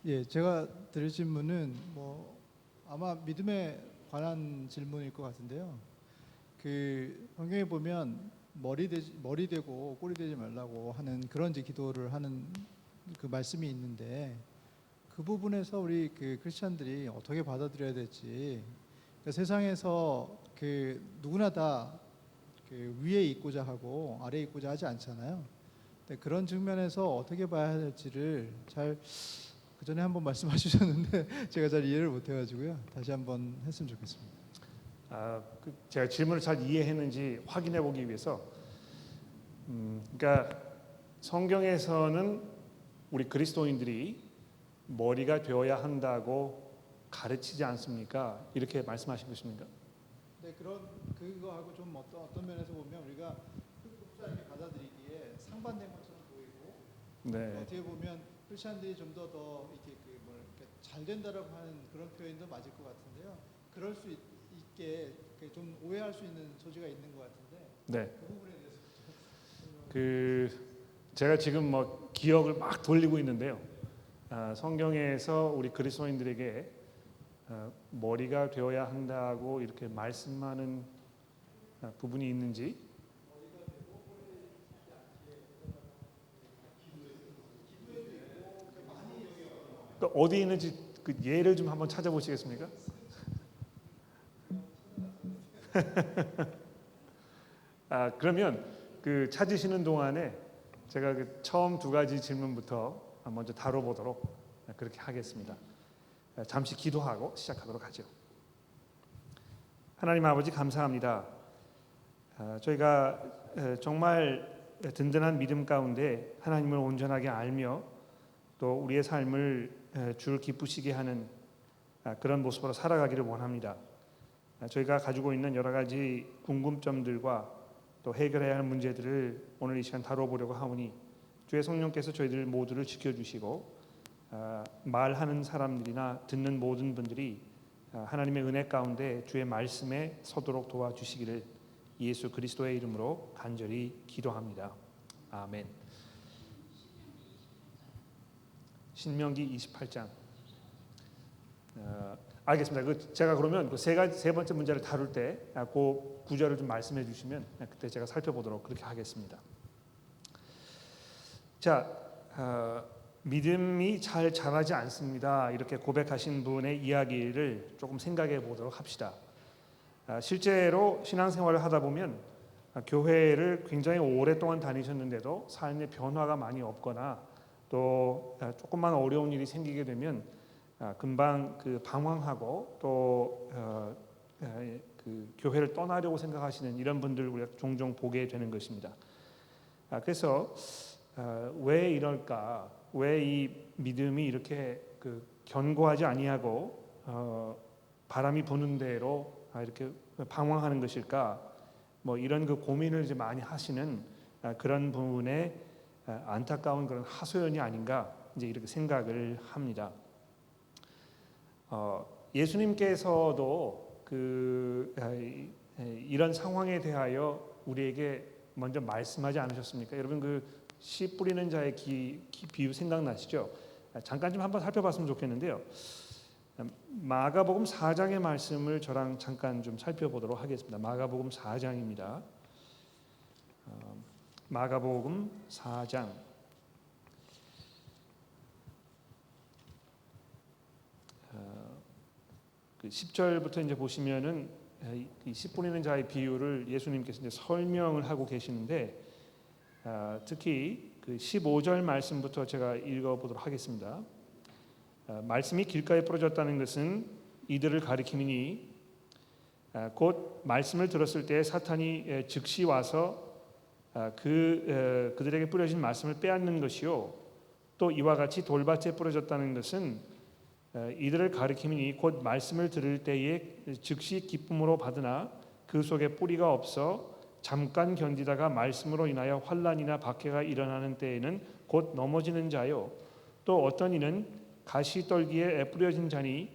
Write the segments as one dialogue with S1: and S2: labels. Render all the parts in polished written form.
S1: 예, 제가 드릴 질문은 아마 믿음에 관한 질문일 것 같은데요. 그 성경에 보면 머리 되고 꼬리 되지 말라고 하는 그런 이제 기도를 하는 그 말씀이 있는데 그 부분에서 우리 그 크리스천들이 어떻게 받아들여야 될지, 그러니까 세상에서 그 누구나 다 그 위에 있고자 하고 아래에 있고자 하지 않잖아요. 근데 그런 측면에서 어떻게 봐야 될지를 잘 그 전에 한번 말씀하셨는데 제가 잘 이해를 못해가지고요. 다시 한번 했으면 좋겠습니다.
S2: 제가 질문을 잘 이해했는지 확인해 보기 위해서, 그러니까 성경에서는 우리 그리스도인들이 머리가 되어야 한다고 가르치지 않습니까? 이렇게 말씀하신 것입니까?
S1: 네, 그거하고 좀 어떤 면에서 보면 우리가 흡사하게 받아들이기에 상반된 것처럼 보이고,
S2: 네,
S1: 어떻게 보면 크리스천들이 좀 더 이렇게 잘 된다라고 하는 그런 표현도 맞을 것 같은데요. 그럴 수 있게 좀 오해할 수 있는 소지가 있는 것 같은데
S2: 네.
S1: 그 부분에 대해서
S2: 제가 지금 기억을 막 돌리고 있는데요. 성경에서 우리 그리스도인들에게 머리가 되어야 한다고 이렇게 말씀하는 부분이 있는지, 어디 있는지 그 예를 좀 한번 찾아보시겠습니까? 그러면 그 찾으시는 동안에 제가 그 처음 두 가지 질문부터 먼저 다뤄보도록 그렇게 하겠습니다. 잠시 기도하고 시작하도록 하죠. 하나님 아버지, 감사합니다. 저희가 정말 든든한 믿음 가운데 하나님을 온전하게 알며 또 우리의 삶을 주를 기쁘시게 하는 그런 모습으로 살아가기를 원합니다. 저희가 가지고 있는 여러 가지 궁금점들과 또 해결해야 할 문제들을 오늘 이 시간 다뤄보려고 하오니 주의 성령께서 저희들 모두를 지켜주시고 말하는 사람들이나 듣는 모든 분들이 하나님의 은혜 가운데 주의 말씀에 서도록 도와주시기를 예수 그리스도의 이름으로 간절히 기도합니다. 아멘. 신명기 28장. 알겠습니다. 제가 그러면 세 번째 문제를 다룰 때 그 구절을 좀 말씀해 주시면 그때 제가 살펴보도록 그렇게 하겠습니다. 자, 믿음이 잘 자라지 않습니다. 이렇게 고백하신 분의 이야기를 조금 생각해 보도록 합시다. 실제로 신앙생활을 하다 보면 교회를 굉장히 오랫동안 다니셨는데도 삶의 변화가 많이 없거나 또 조금만 어려운 일이 생기게 되면 금방 방황하고 또 그 교회를 떠나려고 생각하시는 이런 분들 우리가 종종 보게 되는 것입니다. 그래서 왜 이럴까? 왜 이 믿음이 이렇게 견고하지 아니하고 바람이 부는 대로 이렇게 방황하는 것일까? 이런 고민을 이제 많이 하시는 그런 부분에 안타까운 그런 하소연이 아닌가 이제 이렇게 생각을 합니다. 예수님께서도 이런 상황에 대하여 우리에게 먼저 말씀하지 않으셨습니까? 여러분 씨 뿌리는 자의 비유 생각나시죠? 잠깐 좀 한번 살펴봤으면 좋겠는데요. 마가복음 4장의 말씀을 저랑 잠깐 좀 살펴보도록 하겠습니다. 마가복음 4장입니다. 마가복음 4장 10절부터 이제 보시면은 이 씨 뿌리는 자의 비유를 예수님께서 이제 설명을 하고 계시는데 특히 15절 말씀부터 제가 읽어보도록 하겠습니다. 말씀이 길가에 부러졌다는 것은 이들을 가리킴이니 곧 말씀을 들었을 때 사탄이 즉시 와서 그들에게 뿌려진 말씀을 빼앗는 것이요 또 이와 같이 돌밭에 부러졌다는 것은 이들을 가리킴이니 곧 말씀을 들을 때에 즉시 기쁨으로 받으나 그 속에 뿌리가 없어 잠깐 견디다가 말씀으로 인하여 환난이나 박해가 일어나는 때에는 곧 넘어지는 자요 또 어떤 이는 가시떨기에 뿌려진 자니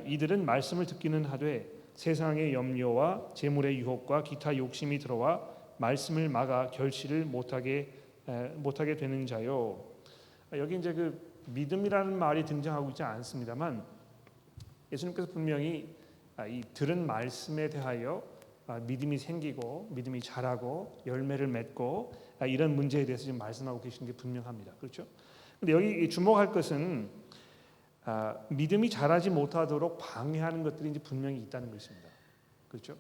S2: 이들은 말씀을 듣기는 하되 세상의 염려와 재물의 유혹과 기타 욕심이 들어와 말씀을 막아 결실을 못하게 되는 자요. 여기 이제 믿음이라는 말이 등장하고 있지 않습니다만 예수님께서 분명히 이 들은 말씀에 대하여 믿음이 생기고 믿음이 자라고 열매를 맺고 이런 문제에 대해서 지금 말씀하고 계시는 게 분명합니다. 그렇죠? 근데 여기 주목할 것은 믿음이 자라지 못하도록 방해하는 것들이 이제 분명히 있다는 것입니다. 그렇죠?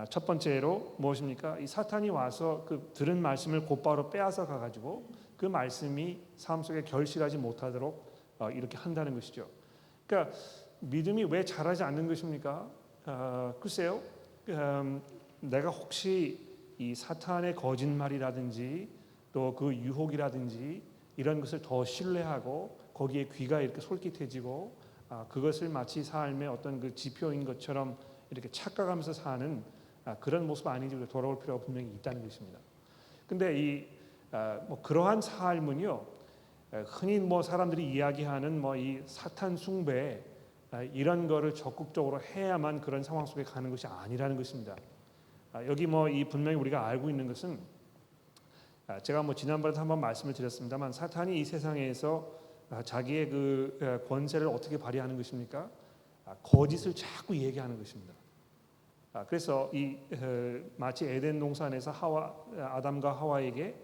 S2: 첫 번째로 무엇입니까? 이 사탄이 와서 그 들은 말씀을 곧바로 빼앗아 가가지고 그 말씀이 삶 속에 결실하지 못하도록 이렇게 한다는 것이죠. 그러니까 믿음이 왜 자라지 않는 것입니까? 글쎄요. 내가 혹시 이 사탄의 거짓말이라든지 또 그 유혹이라든지 이런 것을 더 신뢰하고 거기에 귀가 이렇게 솔깃해지고 그것을 마치 삶의 어떤 그 지표인 것처럼 이렇게 착각하면서 사는 그런 모습 아닌지 우리가 돌아올 필요가 분명히 있다는 것입니다. 근데 뭐 그러한 삶은요, 흔히 뭐 사람들이 이야기하는 뭐 이 사탄 숭배 이런 거를 적극적으로 해야만 그런 상황 속에 가는 것이 아니라는 것입니다. 여기 뭐 이 분명히 우리가 알고 있는 것은 제가 뭐 지난번에도 한번 말씀을 드렸습니다만 사탄이 이 세상에서 자기의 그 권세를 어떻게 발휘하는 것입니까? 거짓을 자꾸 얘기하는 것입니다. 그래서 마치 에덴 동산에서 아담과 하와에게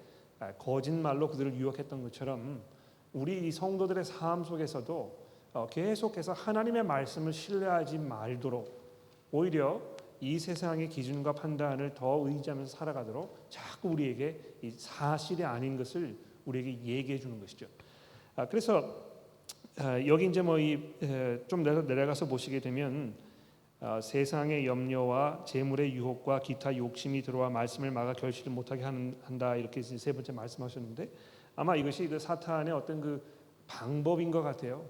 S2: 거짓말로 그들을 유혹했던 것처럼 우리 이 성도들의 삶 속에서도 계속해서 하나님의 말씀을 신뢰하지 말도록 오히려 이 세상의 기준과 판단을 더 의지하면서 살아가도록 자꾸 우리에게 이 사실이 아닌 것을 우리에게 얘기해 주는 것이죠. 그래서 여기 이제 뭐 좀 내려가서 보시게 되면 세상의 염려와 재물의 유혹과 기타 욕심이 들어와 말씀을 막아 결실을 못하게 한다 이렇게 세 번째 말씀하셨는데 아마 이것이 그 사탄의 어떤 그 방법인 것 같아요.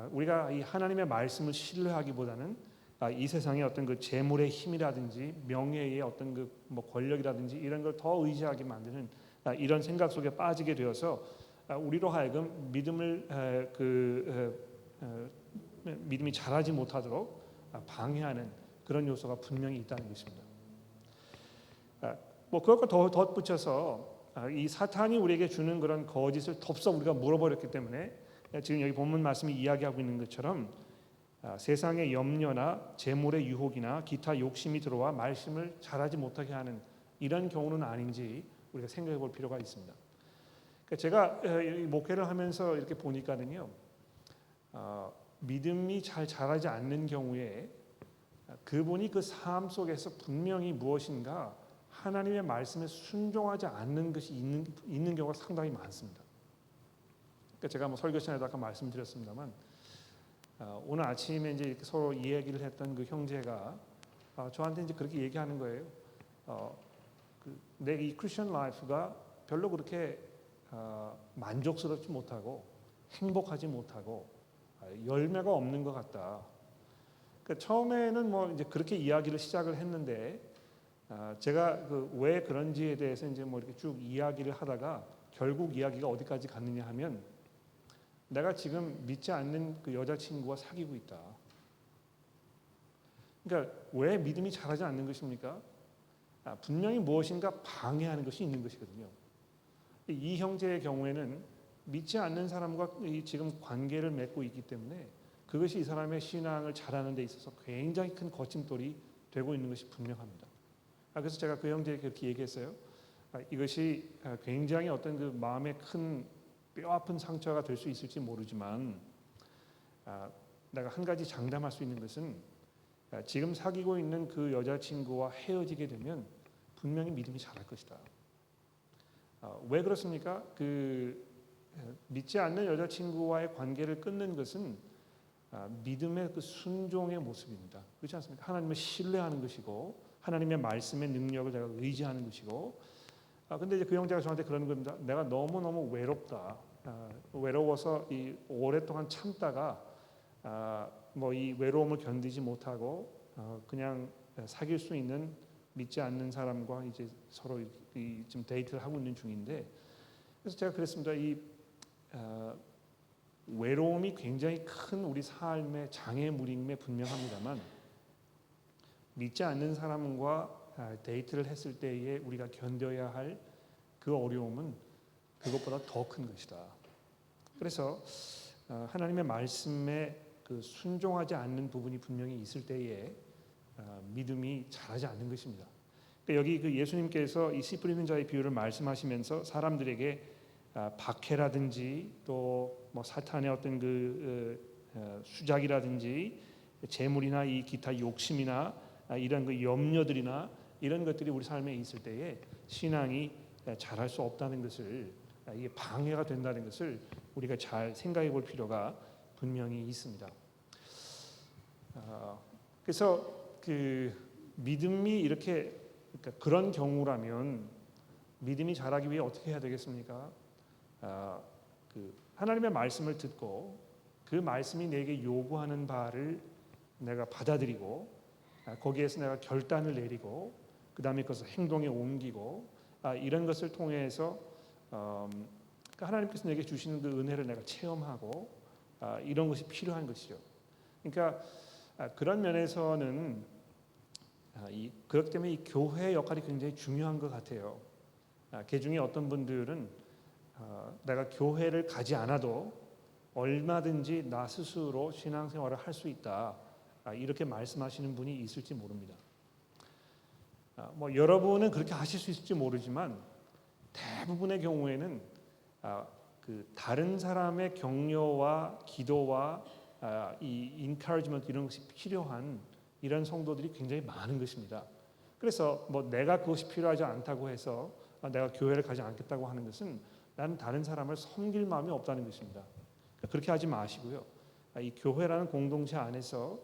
S2: 우리가 이 하나님의 말씀을 신뢰하기보다는 이 세상의 어떤 그 재물의 힘이라든지 명예의 어떤 그 뭐 권력이라든지 이런 걸 더 의지하게 만드는 이런 생각 속에 빠지게 되어서 우리로 하여금 믿음이 자라지 못하도록 방해하는 그런 요소가 분명히 있다는 것입니다. 뭐 그것과 더 덧붙여서 이 사탄이 우리에게 주는 그런 거짓을 덥석 우리가 물어버렸기 때문에 지금 여기 본문 말씀이 이야기하고 있는 것처럼 세상의 염려나 재물의 유혹이나 기타 욕심이 들어와 말씀을 잘하지 못하게 하는 이런 경우는 아닌지 우리가 생각해 볼 필요가 있습니다. 그러니까 제가 목회를 하면서 이렇게 보니까는요, 믿음이 잘 자라지 않는 경우에 그분이 그 삶 속에서 분명히 무엇인가 하나님의 말씀에 순종하지 않는 것이 있는 경우가 상당히 많습니다. 그러니까 제가 뭐 설교 시간에도 아까 말씀드렸습니다만 오늘 아침에 이제 이렇게 서로 이야기를 했던 그 형제가 저한테 이제 그렇게 얘기하는 거예요. 내 이 크리스천 라이프가 별로 그렇게 만족스럽지 못하고 행복하지 못하고 열매가 없는 것 같다. 그러니까 처음에는 뭐 이제 그렇게 이야기를 시작을 했는데 제가 왜 그런지에 대해서 이제 뭐 이렇게 쭉 이야기를 하다가 결국 이야기가 어디까지 갔느냐 하면 내가 지금 믿지 않는 그 여자친구와 사귀고 있다. 그러니까 왜 믿음이 자라지 않는 것입니까? 분명히 무엇인가 방해하는 것이 있는 것이거든요. 이 형제의 경우에는 믿지 않는 사람과 지금 관계를 맺고 있기 때문에 그것이 이 사람의 신앙을 자라는 데 있어서 굉장히 큰 거침돌이 되고 있는 것이 분명합니다. 그래서 제가 그 형제에게 그렇게 얘기했어요. 이것이 굉장히 어떤 그 마음에 큰 뼈아픈 상처가 될 수 있을지 모르지만 내가 한 가지 장담할 수 있는 것은 지금 사귀고 있는 그 여자친구와 헤어지게 되면 분명히 믿음이 자랄 것이다. 왜 그렇습니까? 믿지 않는 여자친구와의 관계를 끊는 것은 믿음의 그 순종의 모습입니다. 그렇지 않습니까? 하나님을 신뢰하는 것이고 하나님의 말씀의 능력을 내가 의지하는 것이고 근데 이제 그 형제가 저한테 그러는 겁니다. 내가 너무너무 외롭다. 외로워서 이 오랫동안 참다가 뭐 이 외로움을 견디지 못하고 그냥 사귈 수 있는 믿지 않는 사람과 이제 서로 지금 데이트를 하고 있는 중인데 그래서 제가 그랬습니다. 외로움이 굉장히 큰 우리 삶의 장애물임에 분명합니다만 믿지 않는 사람과 데이트를 했을 때에 우리가 견뎌야 할 그 어려움은 그것보다 더 큰 것이다. 그래서 하나님의 말씀에 그 순종하지 않는 부분이 분명히 있을 때에 믿음이 자라지 않는 것입니다. 그러니까 여기 그 예수님께서 이 씨 뿌리는 자의 비유를 말씀하시면서 사람들에게 박해라든지 또 뭐 사탄의 어떤 수작이라든지 재물이나 이 기타 욕심이나 이런 그 염려들이나 이런 것들이 우리 삶에 있을 때에 신앙이 자랄 수 없다는 것을, 이게 방해가 된다는 것을 우리가 잘 생각해 볼 필요가 분명히 있습니다. 그래서 그 믿음이 이렇게, 그러니까 그런 경우라면 믿음이 자라기 위해 어떻게 해야 되겠습니까? 그 하나님의 말씀을 듣고 그 말씀이 내게 요구하는 바를 내가 받아들이고 거기에서 내가 결단을 내리고 그 다음에 그것을 행동에 옮기고 이런 것을 통해서 하나님께서 내게 주시는 그 은혜를 내가 체험하고 이런 것이 필요한 것이죠. 그러니까 그런 면에서는 그렇기 때문에 이 교회의 역할이 굉장히 중요한 것 같아요. 그 중에 어떤 분들은 내가 교회를 가지 않아도 얼마든지 나 스스로 신앙생활을 할 수 있다, 이렇게 말씀하시는 분이 있을지 모릅니다. 뭐 여러분은 그렇게 하실 수 있을지 모르지만 대부분의 경우에는 그 다른 사람의 격려와 기도와 이 encouragement 이런 것이 필요한 이런 성도들이 굉장히 많은 것입니다. 그래서 뭐 내가 그것이 필요하지 않다고 해서 내가 교회를 가지 않겠다고 하는 것은 나는 다른 사람을 섬길 마음이 없다는 것입니다. 그렇게 하지 마시고요. 이 교회라는 공동체 안에서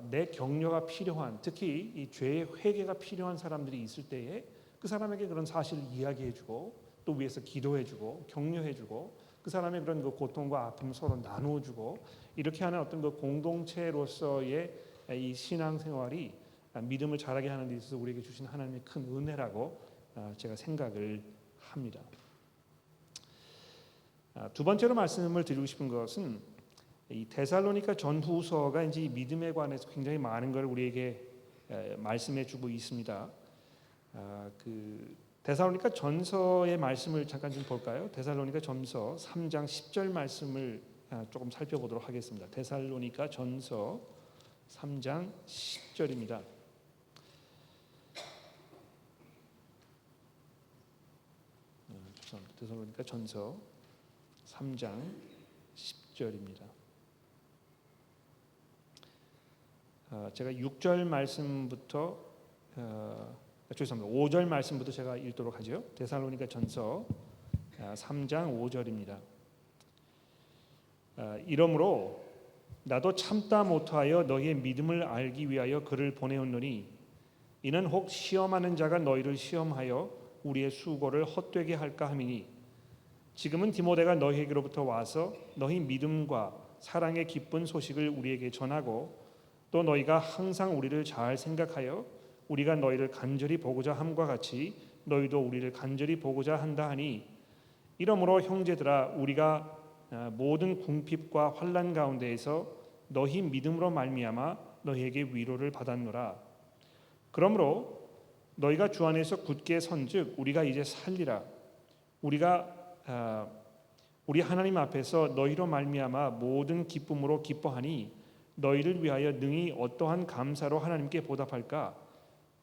S2: 내 격려가 필요한, 특히 이 죄의 회개가 필요한 사람들이 있을 때에 그 사람에게 그런 사실을 이야기해주고 또 위에서 기도해주고 격려해주고 그 사람의 그런 그 고통과 아픔을 서로 나누어주고 이렇게 하는 어떤 그 공동체로서의 이 신앙생활이 믿음을 자라게 하는 데 있어서 우리에게 주신 하나님의 큰 은혜라고 제가 생각을 합니다. 두 번째로 말씀을 드리고 싶은 것은 이 데살로니가 전후서가 이제 이 믿음에 관해서 굉장히 많은 걸 우리에게 말씀해주고 있습니다. 그 데살로니가 전서의 말씀을 잠깐 좀 볼까요? 데살로니가 전서 3장 10절 말씀을 조금 살펴보도록 하겠습니다. 데살로니가 전서 3장 10절입니다. 죄송합니다. 데살로니가 전서 3장 10절입니다. 제가 6절 말씀부터 죄송합니다. 5절 말씀부터 제가 읽도록 하죠. 데살로니가 전서 3장 5절입니다. 이러므로 나도 참다 못하여 너희의 믿음을 알기 위하여 그를 보내었노니 이는 혹 시험하는 자가 너희를 시험하여 우리의 수고를 헛되게 할까 함이니 지금은 디모데가 너희에게로부터 와서 너희 믿음과 사랑의 기쁜 소식을 우리에게 전하고 또 너희가 항상 우리를 잘 생각하여 우리가 너희를 간절히 보고자 함과 같이 너희도 우리를 간절히 보고자 한다 하니 이러므로 형제들아 우리가 모든 궁핍과 환난 가운데에서 너희 믿음으로 말미암아 너희에게 위로를 받았노라. 그러므로 너희가 주 안에서 굳게 선즉 우리가 이제 살리라. 우리 하나님 앞에서 너희로 말미암아 모든 기쁨으로 기뻐하니 너희를 위하여 능히 어떠한 감사로 하나님께 보답할까?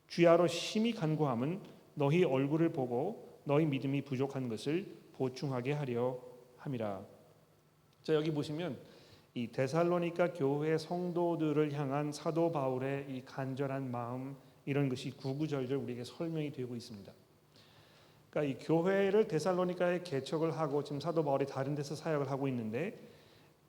S2: 주야로 심히 간구함은 너희 얼굴을 보고 너희 믿음이 부족한 것을 보충하게 하려 함이라. 자, 여기 보시면 이 데살로니가 교회 성도들을 향한 사도 바울의 이 간절한 마음 이런 것이 구구절절 우리에게 설명이 되고 있습니다. 그러니까 이 교회를 데살로니가에 개척을 하고 지금 사도 바울이 다른 데서 사역을 하고 있는데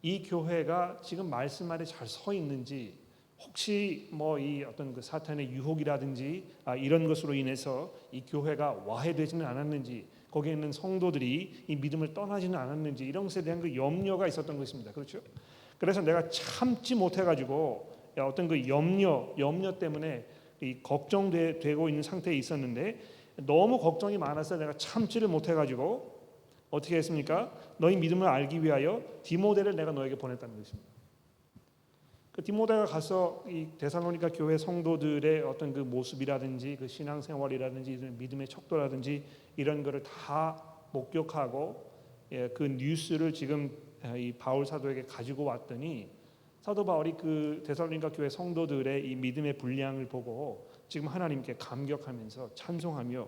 S2: 이 교회가 지금 말씀 아래 잘 서 있는지 혹시 뭐 이 어떤 그 사탄의 유혹이라든지 이런 것으로 인해서 이 교회가 와해되지는 않았는지 거기에 있는 성도들이 이 믿음을 떠나지는 않았는지 이런 것에 대한 그 염려가 있었던 것입니다. 그렇죠? 그래서 내가 참지 못해가지고 어떤 그 염려 때문에 이 걱정되고 있는 상태에 있었는데 너무 걱정이 많아서 내가 참지를 못해가지고 어떻게 했습니까? 너희 믿음을 알기 위하여 디모데를 내가 너에게 보냈다는 것입니다. 그 디모데가 가서 이 데살로니가 교회 성도들의 어떤 그 모습이라든지 그 신앙생활이라든지 믿음의 척도라든지 이런 거를 다 목격하고 그 뉴스를 지금 이 바울 사도에게 가지고 왔더니 사도 바울이 그 데살로니가 교회 성도들의 이 믿음의 분량을 보고 지금 하나님께 감격하면서 찬송하며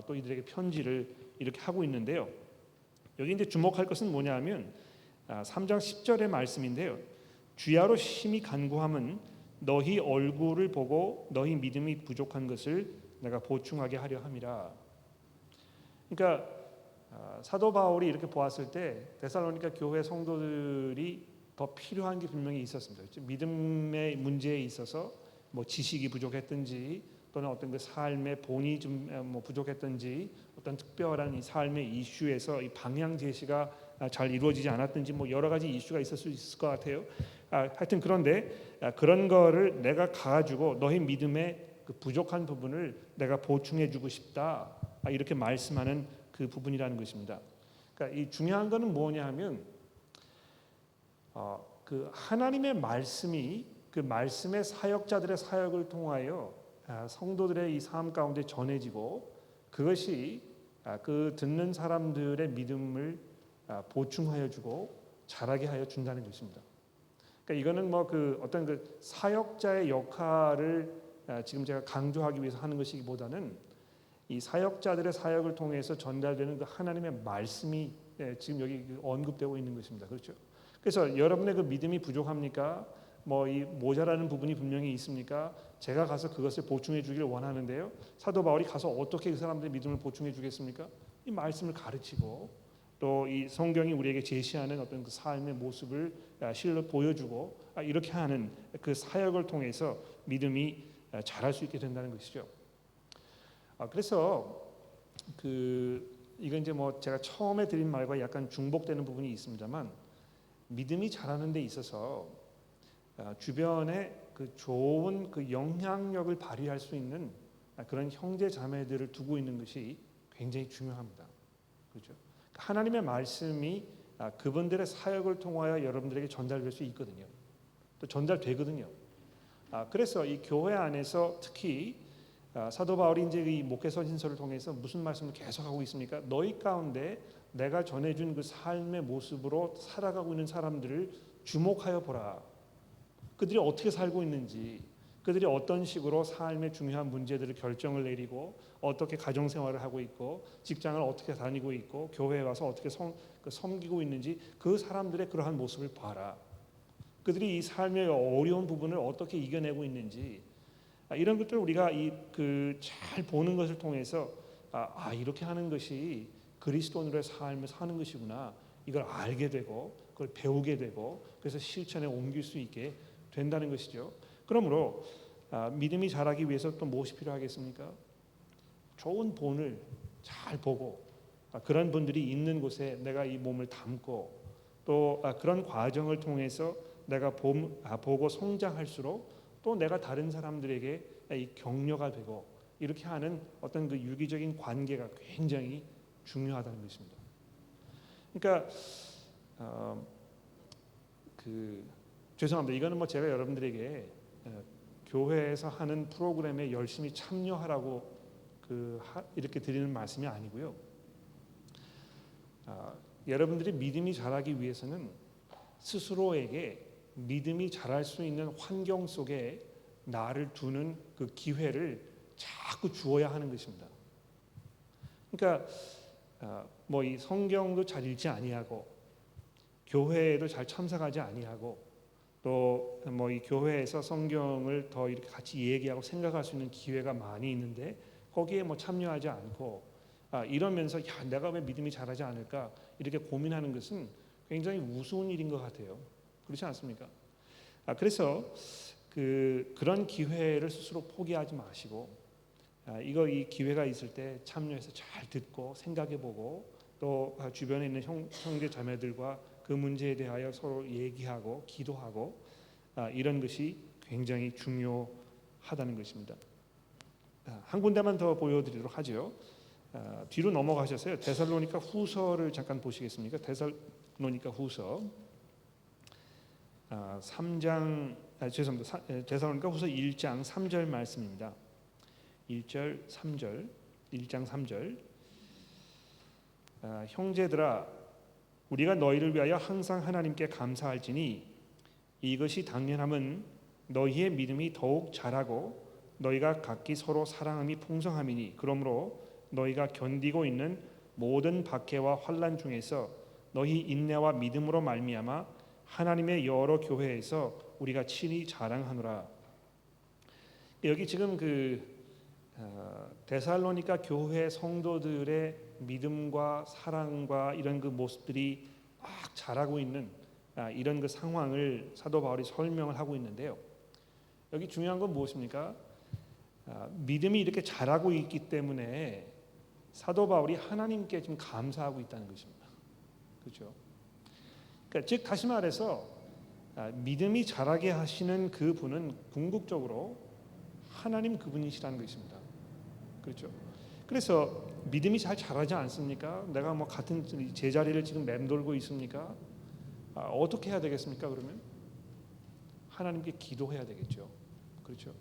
S2: 또 이들에게 편지를 이렇게 하고 있는데요. 여기 이제 주목할 것은 뭐냐하면 3장 10절의 말씀인데요. 주야로 심히 간구함은 너희 얼굴을 보고 너희 믿음이 부족한 것을 내가 보충하게 하려 함이라. 그러니까 사도 바울이 이렇게 보았을 때 데살로니가 교회 성도들이 더 필요한 게 분명히 있었습니다. 믿음의 문제에 있어서 뭐 지식이 부족했든지 또는 어떤 그 삶의 본이 좀 뭐 부족했든지 어떤 특별한 이 삶의 이슈에서 이 방향 제시가 잘 이루어지지 않았든지 뭐 여러 가지 이슈가 있을 수 있을 것 같아요. 하여튼 그런데 그런 거를 내가 가지고 너희 믿음의 그 부족한 부분을 내가 보충해주고 싶다. 이렇게 말씀하는 그 부분이라는 것입니다. 그러니까 이 중요한 거는 뭐냐하면 그 하나님의 말씀이 그 말씀의 사역자들의 사역을 통하여 성도들의 이 삶 가운데 전해지고 그것이 그 듣는 사람들의 믿음을 보충하여 주고 자라게 하여 준다는 것입니다. 그러니까 이거는 뭐 그 어떤 그 사역자의 역할을 지금 제가 강조하기 위해서 하는 것이기보다는 이 사역자들의 사역을 통해서 전달되는 그 하나님의 말씀이 지금 여기 언급되고 있는 것입니다. 그렇죠? 그래서 여러분의 그 믿음이 부족합니까? 뭐 이 모자라는 부분이 분명히 있습니까? 제가 가서 그것을 보충해 주기를 원하는데요. 사도 바울이 가서 어떻게 그 사람들의 믿음을 보충해 주겠습니까? 이 말씀을 가르치고 또 이 성경이 우리에게 제시하는 어떤 그 삶의 모습을 실로 보여주고 이렇게 하는 그 사역을 통해서 믿음이 자랄 수 있게 된다는 것이죠. 그래서 이건 이제 뭐 제가 처음에 드린 말과 약간 중복되는 부분이 있습니다만 믿음이 자라는 데 있어서 주변에 그 좋은 그 영향력을 발휘할 수 있는 그런 형제 자매들을 두고 있는 것이 굉장히 중요합니다. 그렇죠? 하나님의 말씀이 그분들의 사역을 통하여 여러분들에게 전달될 수 있거든요. 또 전달되거든요. 그래서 이 교회 안에서 특히 사도 바울이 이제 이 목회서신서를 통해서 무슨 말씀을 계속하고 있습니까? 너희 가운데 내가 전해준 그 삶의 모습으로 살아가고 있는 사람들을 주목하여 보라. 그들이 어떻게 살고 있는지, 그들이 어떤 식으로 삶의 중요한 문제들을 결정을 내리고 어떻게 가정생활을 하고 있고 직장을 어떻게 다니고 있고 교회에 와서 어떻게 섬기고 있는지 그 사람들의 그러한 모습을 봐라. 그들이 이 삶의 어려운 부분을 어떻게 이겨내고 있는지 이런 것들을 우리가 잘 보는 것을 통해서 이렇게 하는 것이 그리스도인의 삶을 사는 것이구나. 이걸 알게 되고 그걸 배우게 되고 그래서 실천에 옮길 수 있게 된다는 것이죠. 그러므로 믿음이 자라기 위해서 또 무엇이 필요하겠습니까? 좋은 본을 잘 보고 그런 분들이 있는 곳에 내가 이 몸을 담고 또 그런 과정을 통해서 내가 보고 성장할수록 또 내가 다른 사람들에게 이 격려가 되고 이렇게 하는 어떤 그 유기적인 관계가 굉장히 중요하다는 것입니다. 그러니까 죄송합니다. 이거는 뭐 제가 여러분들에게 교회에서 하는 프로그램에 열심히 참여하라고 이렇게 드리는 말씀이 아니고요. 여러분들이 믿음이 자라기 위해서는 스스로에게 믿음이 자랄 수 있는 환경 속에 나를 두는 그 기회를 자꾸 주어야 하는 것입니다. 그러니까 뭐 이 성경도 잘 읽지 아니하고 교회에도 잘 참석하지 아니하고 또 뭐 이 교회에서 성경을 더 이렇게 같이 얘기하고 생각할 수 있는 기회가 많이 있는데 거기에 뭐 참여하지 않고 이러면서 내가 왜 믿음이 자라지 않을까 이렇게 고민하는 것은 굉장히 우스운 일인 것 같아요. 그렇지 않습니까? 그래서 그런 기회를 스스로 포기하지 마시고 이 기회가 있을 때 참여해서 잘 듣고 생각해보고 또 주변에 있는 형제 자매들과 그 문제에 대하여 서로 얘기하고 기도하고 이런 것이 굉장히 중요하다는 것입니다. 한 군데만 더 보여드리도록 하죠. 뒤로 넘어가셔서요. 데살로니가 후서를 잠깐 보시겠습니까? 데살로니가 후서 3장 죄송합니다. 데살로니가 후서 1장 3절 말씀입니다. 1절 3절 1장 3절 형제들아 우리가 너희를 위하여 항상 하나님께 감사할지니 이것이 당연함은 너희의 믿음이 더욱 자라고 너희가 각기 서로 사랑함이 풍성함이니 그러므로 너희가 견디고 있는 모든 박해와 환난 중에서 너희 인내와 믿음으로 말미암아 하나님의 여러 교회에서 우리가 친히 자랑하노라. 여기 지금 데살로니가 교회 성도들의 믿음과 사랑과 이런 그 모습들이 막 자라고 있는 이런 그 상황을 사도 바울이 설명을 하고 있는데요. 여기 중요한 건 무엇입니까? 믿음이 이렇게 자라고 있기 때문에 사도 바울이 하나님께 지금 감사하고 있다는 것입니다. 그렇죠? 그러니까 즉 다시 말해서 믿음이 자라게 하시는 그 분은 궁극적으로 하나님 그분이시라는 것입니다. 그렇죠? 그래서 믿음이 잘 자라지 않습니까? 내가 뭐 같은 제자리를 지금 맴돌고 있습니까? 어떻게 해야 되겠습니까? 그러면 하나님께 기도해야 되겠죠. 그렇죠?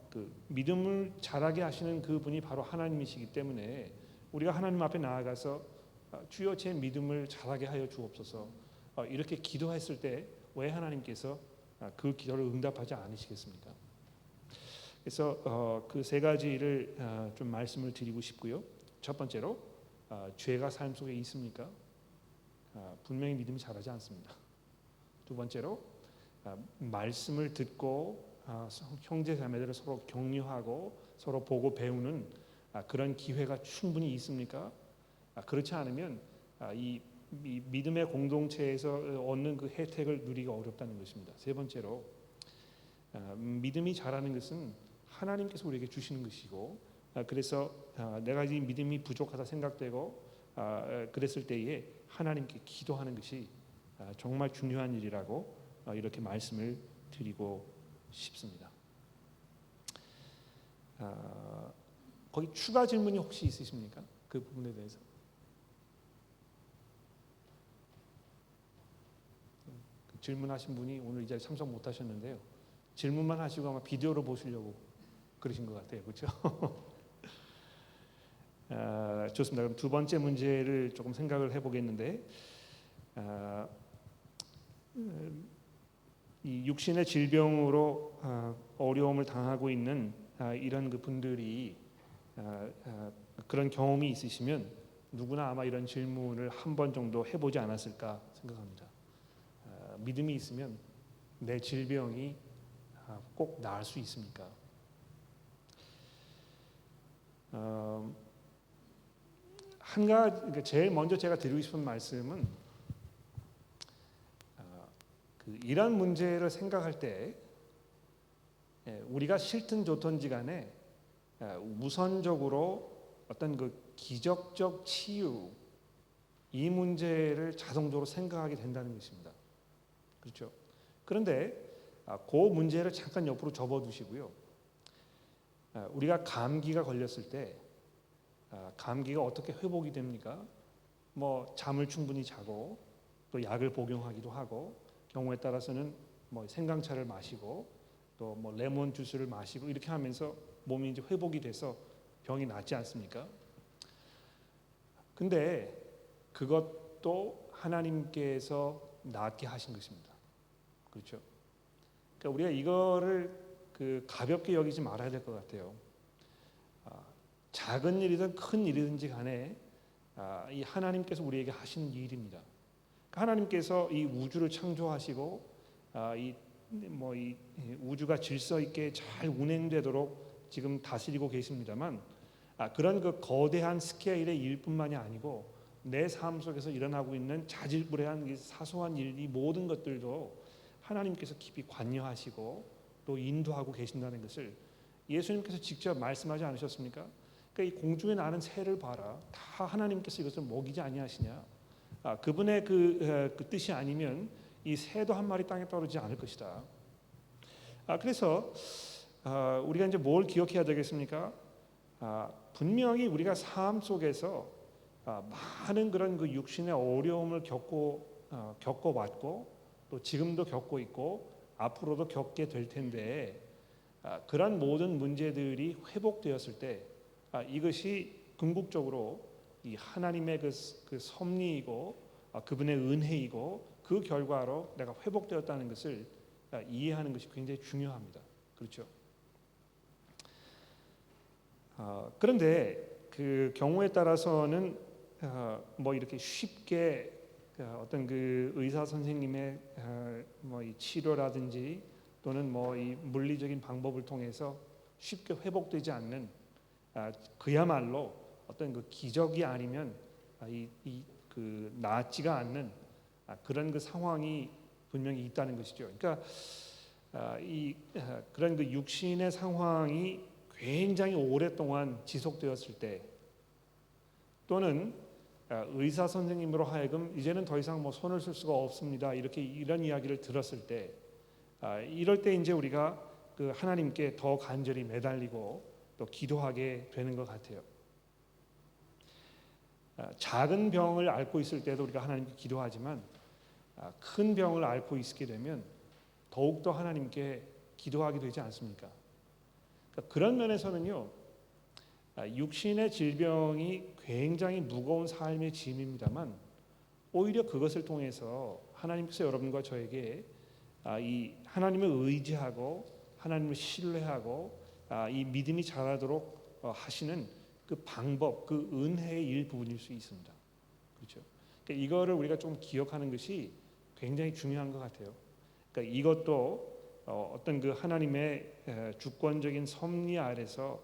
S2: 그 믿음을 자라게 하시는 그 분이 바로 하나님이시기 때문에 우리가 하나님 앞에 나아가서 주여 제 믿음을 자라게 하여 주옵소서 이렇게 기도했을 때 왜 하나님께서 그 기도를 응답하지 않으시겠습니까? 그래서 그 세 가지를 좀 말씀을 드리고 싶고요. 첫 번째로 죄가 삶 속에 있습니까? 분명히 믿음이 자라지 않습니다. 두 번째로 말씀을 듣고 형제 자매들을 서로 격려하고 서로 보고 배우는 그런 기회가 충분히 있습니까? 그렇지 않으면 이 믿음의 공동체에서 얻는 그 혜택을 누리기가 어렵다는 것입니다. 세 번째로 믿음이 자라는 것은 하나님께서 우리에게 주시는 것이고 그래서 내가 이 믿음이 부족하다 생각되고 그랬을 때에 하나님께 기도하는 것이 정말 중요한 일이라고 이렇게 말씀을 드리고 싶습니다. 거기 추가 질문이 혹시 있으십니까? 그 부분에 대해서. 질문하신 분이 오늘 이 자리에 참석 못하셨는데요. 질문만 하시고 아마 비디오로 보시려고 그러신 것 같아요. 그렇죠? 좋습니다. 그럼 두 번째 문제를 조금 생각을 해보겠는데 이 육신의 질병으로 어려움을 당하고 있는 이런 그 분들이 그런 경험이 있으시면 누구나 아마 이런 질문을 한 번 정도 해보지 않았을까 생각합니다. 믿음이 있으면 내 질병이 꼭 나을 수 있습니까? 한 가지 제일 먼저 제가 드리고 싶은 말씀은 이런 문제를 생각할 때 우리가 싫든 좋든지 간에 우선적으로 어떤 그 기적적 치유 이 문제를 자동적으로 생각하게 된다는 것입니다. 그렇죠? 그런데 그 문제를 잠깐 옆으로 접어두시고요. 우리가 감기가 걸렸을 때 감기가 어떻게 회복이 됩니까? 뭐 잠을 충분히 자고 또 약을 복용하기도 하고 경우에 따라서는 뭐 생강차를 마시고 또 뭐 레몬 주스를 마시고 이렇게 하면서 몸이 이제 회복이 돼서 병이 낫지 않습니까? 근데 그것도 하나님께서 낫게 하신 것입니다. 그렇죠? 그러니까 우리가 이거를 가볍게 여기지 말아야 될 것 같아요. 작은 일이든 큰 일이든지 간에 이 하나님께서 우리에게 하신 일입니다. 그러니까 하나님께서 이 우주를 창조하시고 이 우주가 질서 있게 잘 운행되도록 지금 다스리고 계십니다만 그런 그 거대한 스케일의 일뿐만이 아니고 내 삶 속에서 일어나고 있는 자질구레한 사소한 일, 이 모든 것들도 하나님께서 깊이 관여하시고 또 인도하고 계신다는 것을 예수님께서 직접 말씀하지 않으셨습니까? 그러니까 이 공중에 나는 새를 봐라. 다 하나님께서 이것을 먹이지 아니하시냐. 그분의 그 뜻이 아니면 이 새도 한 마리 땅에 떨어지지 않을 것이다. 그래서 우리가 이제 뭘 기억해야 되겠습니까? 분명히 우리가 삶 속에서 많은 그런 그 육신의 어려움을 겪어왔고 또 지금도 겪고 있고 앞으로도 겪게 될 텐데 그런 모든 문제들이 회복되었을 때 이것이 궁극적으로 이 하나님의 그 섭리이고 그분의 은혜이고 그 결과로 내가 회복되었다는 것을 이해하는 것이 굉장히 중요합니다. 그렇죠? 그런데 그 경우에 따라서는 뭐 이렇게 쉽게 어떤 그 의사 선생님의 뭐 이 치료라든지 또는 뭐 이 물리적인 방법을 통해서 쉽게 회복되지 않는 그야말로 어떤 그 기적이 아니면 그 낫지가 않는 그런 그 상황이 분명히 있다는 것이죠. 그러니까 그런 그 육신의 상황이 굉장히 오랫동안 지속되었을 때 또는 의사 선생님으로 하여금 이제는 더 이상 뭐 손을 쓸 수가 없습니다. 이런 이야기를 들었을 때 이럴 때 이제 우리가 그 하나님께 더 간절히 매달리고 또 기도하게 되는 것 같아요. 작은 병을 앓고 있을 때도 우리가 하나님께 기도하지만 큰 병을 앓고 있게 되면 더욱더 하나님께 기도하게 되지 않습니까? 그러니까 그런 면에서는요, 육신의 질병이 굉장히 무거운 삶의 짐입니다만 오히려 그것을 통해서 하나님께서 여러분과 저에게 이 하나님을 의지하고 하나님을 신뢰하고 이 믿음이 자라도록 하시는 그 방법, 그 은혜의 일부분일 수 있습니다. 그렇죠? 그러니까 이거를 우리가 좀 기억하는 것이 굉장히 중요한 것 같아요. 그러니까 이것도 어떤 그 하나님의 주권적인 섭리 아래서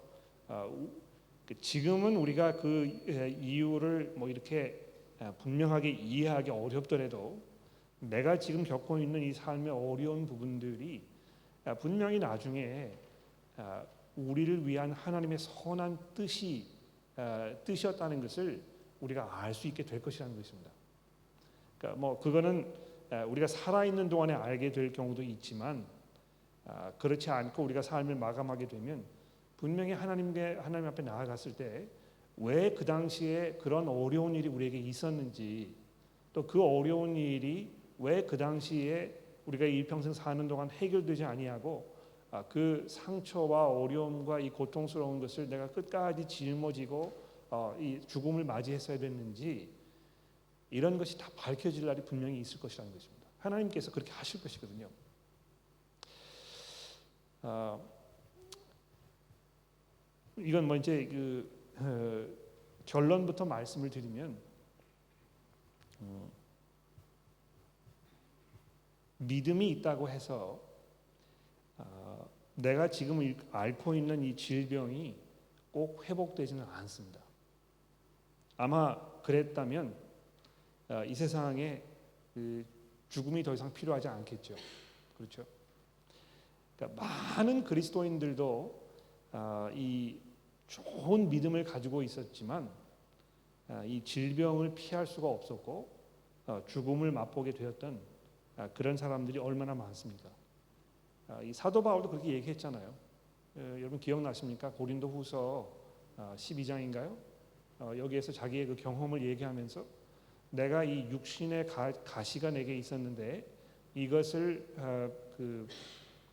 S2: 지금은 우리가 그 이유를 뭐 이렇게 분명하게 이해하기 어렵더라도 내가 지금 겪고 있는 이 삶의 어려운 부분들이 분명히 나중에 우리를 위한 하나님의 선한 뜻이었다는 것을 우리가 알 수 있게 될 것이라는 것입니다. 그러니까 뭐 그거는 우리가 살아 있는 동안에 알게 될 경우도 있지만 그렇지 않고 우리가 삶을 마감하게 되면 분명히 하나님 앞에 나아갔을 때 왜 그 당시에 그런 어려운 일이 우리에게 있었는지 또 그 어려운 일이 왜 그 당시에 우리가 일평생 사는 동안 해결되지 아니하고 그 상처와 어려움과 이 고통스러운 것을 내가 끝까지 짊어지고 이 죽음을 맞이했어야 됐는지 이런 것이 다 밝혀질 날이 분명히 있을 것이라는 것입니다. 하나님께서 그렇게 하실 것이거든요. 이건 뭐 이제 결론부터 말씀을 드리면 믿음이 있다고 해서 내가 지금 앓고 있는 이 질병이 꼭 회복되지는 않습니다. 아마 그랬다면 이 세상에 죽음이 더 이상 필요하지 않겠죠. 그렇죠? 그러니까 많은 그리스도인들도 이 좋은 믿음을 가지고 있었지만 이 질병을 피할 수가 없었고 죽음을 맛보게 되었던 그런 사람들이 얼마나 많습니까? 이 사도 바울도 그렇게 얘기했잖아요. 여러분 기억나십니까? 고린도후서 12장인가요? 여기에서 자기의 그 경험을 얘기하면서 내가 이 육신의 가시가 내게 있었는데 이것을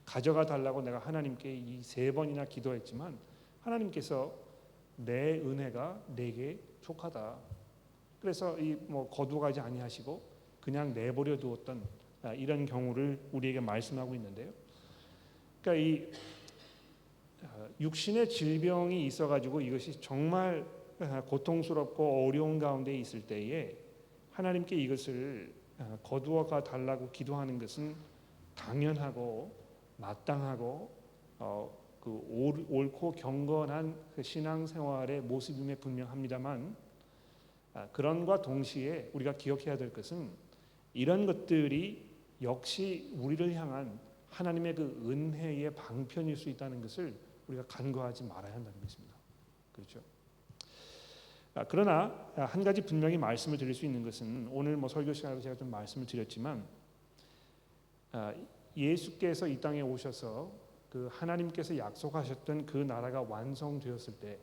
S2: 가져가 달라고 내가 하나님께 이 3번이나 기도했지만 하나님께서 내 은혜가 내게 족하다. 그래서 이 뭐 거두가지 아니하시고 그냥 내버려 두었던 이런 경우를 우리에게 말씀하고 있는데요. 그러니까 이 육신의 질병이 있어가지고 이것이 정말 고통스럽고 어려운 가운데 있을 때에 하나님께 이것을 거두어가 달라고 기도하는 것은 당연하고 마땅하고 그 옳고 경건한 그 신앙생활의 모습임에 분명합니다만 그런과 동시에 우리가 기억해야 될 것은 이런 것들이 역시 우리를 향한 하나님의 그 은혜의 방편일 수 있다는 것을 우리가 간과하지 말아야 한다는 것입니다. 그렇죠? 그러나 한 가지 분명히 말씀을 드릴 수 있는 것은 오늘 뭐 설교 시간에도 제가 좀 말씀을 드렸지만 예수께서 이 땅에 오셔서 그 하나님께서 약속하셨던 그 나라가 완성되었을 때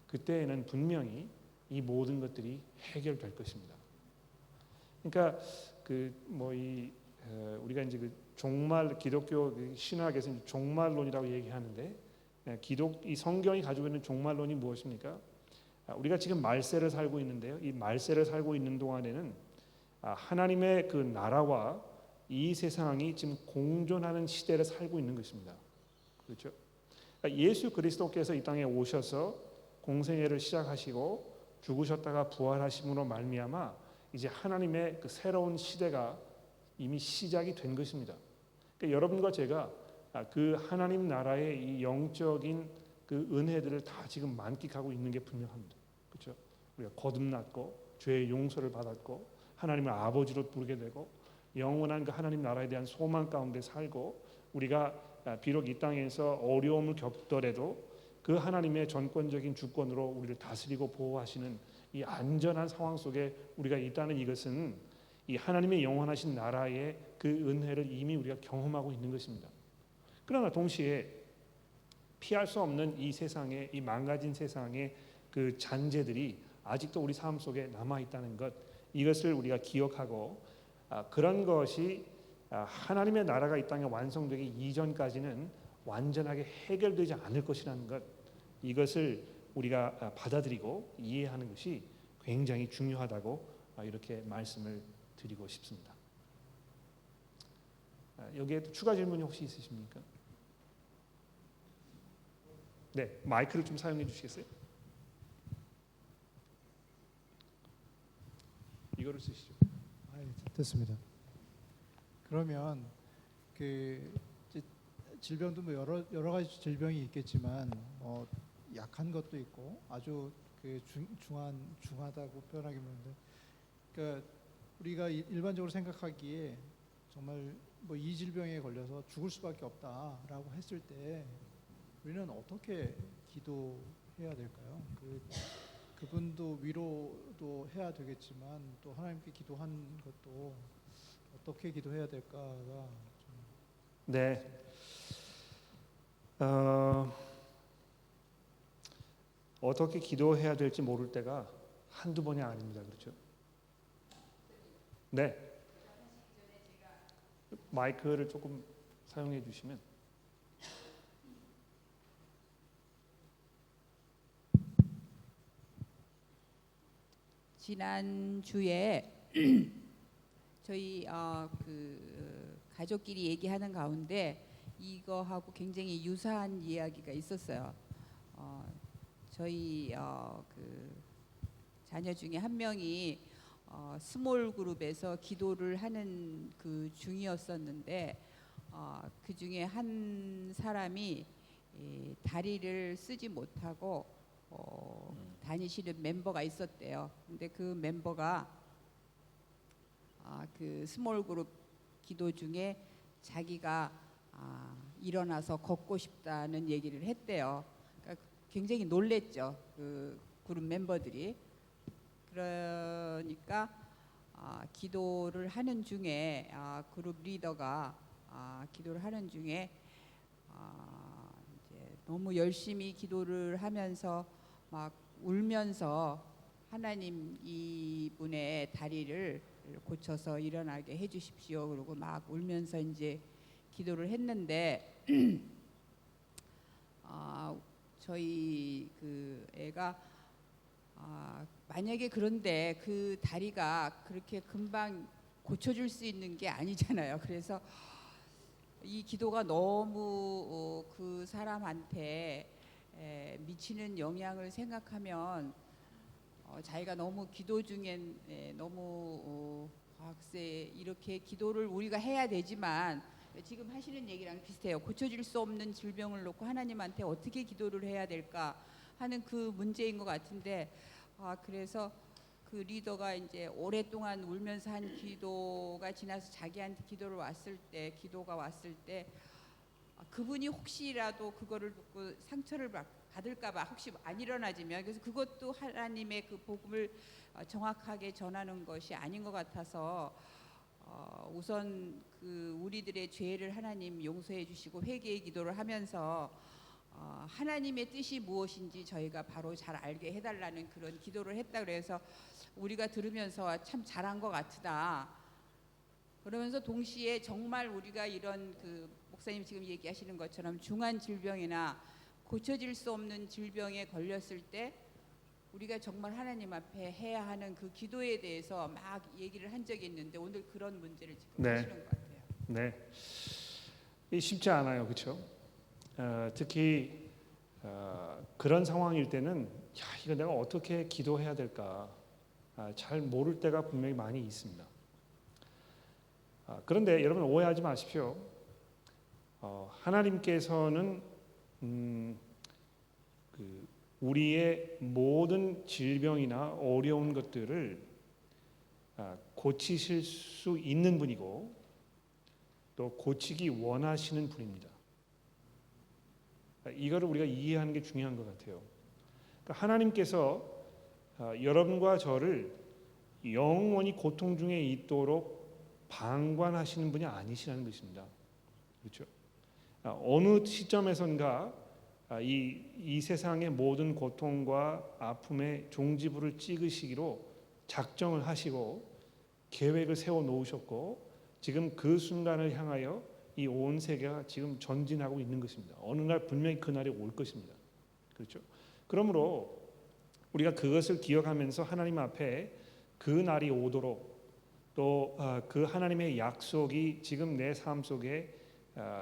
S2: 그때에는 분명히 이 모든 것들이 해결될 것입니다. 그러니까 우리가 이제 그 종말 기독교 신학에서 종말론이라고 얘기하는데 이 성경이 가지고 있는 종말론이 무엇입니까? 우리가 지금 말세를 살고 있는데요. 이 말세를 살고 있는 동안에는 하나님의 그 나라와 이 세상이 지금 공존하는 시대를 살고 있는 것입니다. 그렇죠? 그러니까 예수 그리스도께서 이 땅에 오셔서 공생애를 시작하시고 죽으셨다가 부활하심으로 말미암아 이제 하나님의 그 새로운 시대가 이미 시작이 된 것입니다. 그러니까 여러분과 제가 그 하나님 나라의 이 영적인 그 은혜들을 다 지금 만끽하고 있는 게 분명합니다. 그렇죠? 우리가 거듭났고 죄의 용서를 받았고 하나님을 아버지로 부르게 되고 영원한 그 하나님 나라에 대한 소망 가운데 살고 우리가 비록 이 땅에서 어려움을 겪더라도 그 하나님의 전권적인 주권으로 우리를 다스리고 보호하시는 이 안전한 상황 속에 우리가 있다는 이것은 이 하나님의 영원하신 나라의 그 은혜를 이미 우리가 경험하고 있는 것입니다. 그러나 동시에 피할 수 없는 이 세상의 이 망가진 세상의 그 잔재들이 아직도 우리 삶 속에 남아 있다는 것, 이것을 우리가 기억하고 그런 것이 하나님의 나라가 이 땅에 완성되기 이전까지는 완전하게 해결되지 않을 것이라는 것, 이것을 우리가 받아들이고 이해하는 것이 굉장히 중요하다고 이렇게 말씀을 드리고 싶습니다. 여기에 또 추가 질문이 혹시 있으십니까? 네, 마이크를 좀 사용해 주시겠어요? 이거를 쓰시죠.
S1: 됐습니다. 그러면 그 이제 질병도 뭐 여러 가지 질병이 있겠지만 약한 것도 있고 아주 그 중하다고 표현하기 힘든데, 그러니까 우리가 일반적으로 생각하기에 정말 뭐 이 질병에 걸려서 죽을 수밖에 없다라고 했을 때 우리는 어떻게 기도해야 될까요? 그분도 위로도 해야 되겠지만 또 하나님께 기도한 것도 어떻게 기도해야 될까가 좀.
S2: 네. 어떻게 기도해야 될지 모를 때가 한두 번이 아닙니다. 그렇죠? 네. 마이크를 조금 사용해 주시면.
S3: 지난 주에 저희 가족끼리 얘기하는 가운데 이거하고 굉장히 유사한 이야기가 있었어요. 저희 그 자녀 중에 한 명이 스몰 그룹에서 기도를 하는 그 중이었었는데 그 중에 한 사람이 다리를 쓰지 못하고 다니시는 멤버가 있었대요. 근데 그 멤버가 그 스몰 그룹 기도 중에 자기가 일어나서 걷고 싶다는 얘기를 했대요. 그러니까 굉장히 놀랬죠. 그 그룹 멤버들이. 그러니까 기도를 하는 중에 그룹 리더가 기도를 하는 중에 이제 너무 열심히 기도를 하면서 막 울면서 하나님 이분의 다리를 고쳐서 일어나게 해주십시오. 그러고 막 울면서 이제 기도를 했는데 저희 그 애가 만약에 그런데 그 다리가 그렇게 금방 고쳐줄 수 있는 게 아니잖아요. 그래서 이 기도가 너무 그 사람한테 미치는 영향을 생각하면 자기가 너무 기도 중엔 너무 글쎄 이렇게 기도를 우리가 해야 되지만 지금 하시는 얘기랑 비슷해요. 고쳐질 수 없는 질병을 놓고 하나님한테 어떻게 기도를 해야 될까 하는 그 문제인 것 같은데 그래서 그 리더가 이제 오랫동안 울면서 한 기도가 지나서 자기한테 기도가 왔을 때 그분이 혹시라도 그거를 듣고 상처를 받을까봐 혹시 안 일어나지면 그래서 그것도 하나님의 그 복음을 정확하게 전하는 것이 아닌 것 같아서 우선 그 우리들의 죄를 하나님 용서해 주시고 회개의 기도를 하면서 하나님의 뜻이 무엇인지 저희가 바로 잘 알게 해달라는 그런 기도를 했다. 그래서 우리가 들으면서 참 잘한 것 같다. 그러면서 동시에 정말 우리가 이런 그 목사님 지금 얘기하시는 것처럼 중한 질병이나 고쳐질 수 없는 질병에 걸렸을 때 우리가 정말 하나님 앞에 해야 하는 그 기도에 대해서 막 얘기를 한 적이 있는데 오늘 그런 문제를 지금
S2: 네.
S3: 하시는 것 같아요.
S2: 네, 이 쉽지 않아요, 그렇죠? 특히 그런 상황일 때는 야, 이거 내가 어떻게 기도해야 될까 잘 모를 때가 분명히 많이 있습니다. 그런데 여러분 오해하지 마십시오. 하나님께서는 그 우리의 모든 질병이나 어려운 것들을 고치실 수 있는 분이고 또 고치기 원하시는 분입니다. 이거를 우리가 이해하는 게 중요한 것 같아요. 그러니까 하나님께서 여러분과 저를 영원히 고통 중에 있도록 방관하시는 분이 아니시라는 것입니다. 그렇죠? 어느 시점에선가 이 세상의 모든 고통과 아픔의 종지부를 찍으시기로 작정을 하시고 계획을 세워 놓으셨고 지금 그 순간을 향하여 이 온 세계가 지금 전진하고 있는 것입니다. 어느 날 분명히 그 날이 올 것입니다. 그렇죠? 그러므로 우리가 그것을 기억하면서 하나님 앞에 그 날이 오도록 또 그 하나님의 약속이 지금 내 삶 속에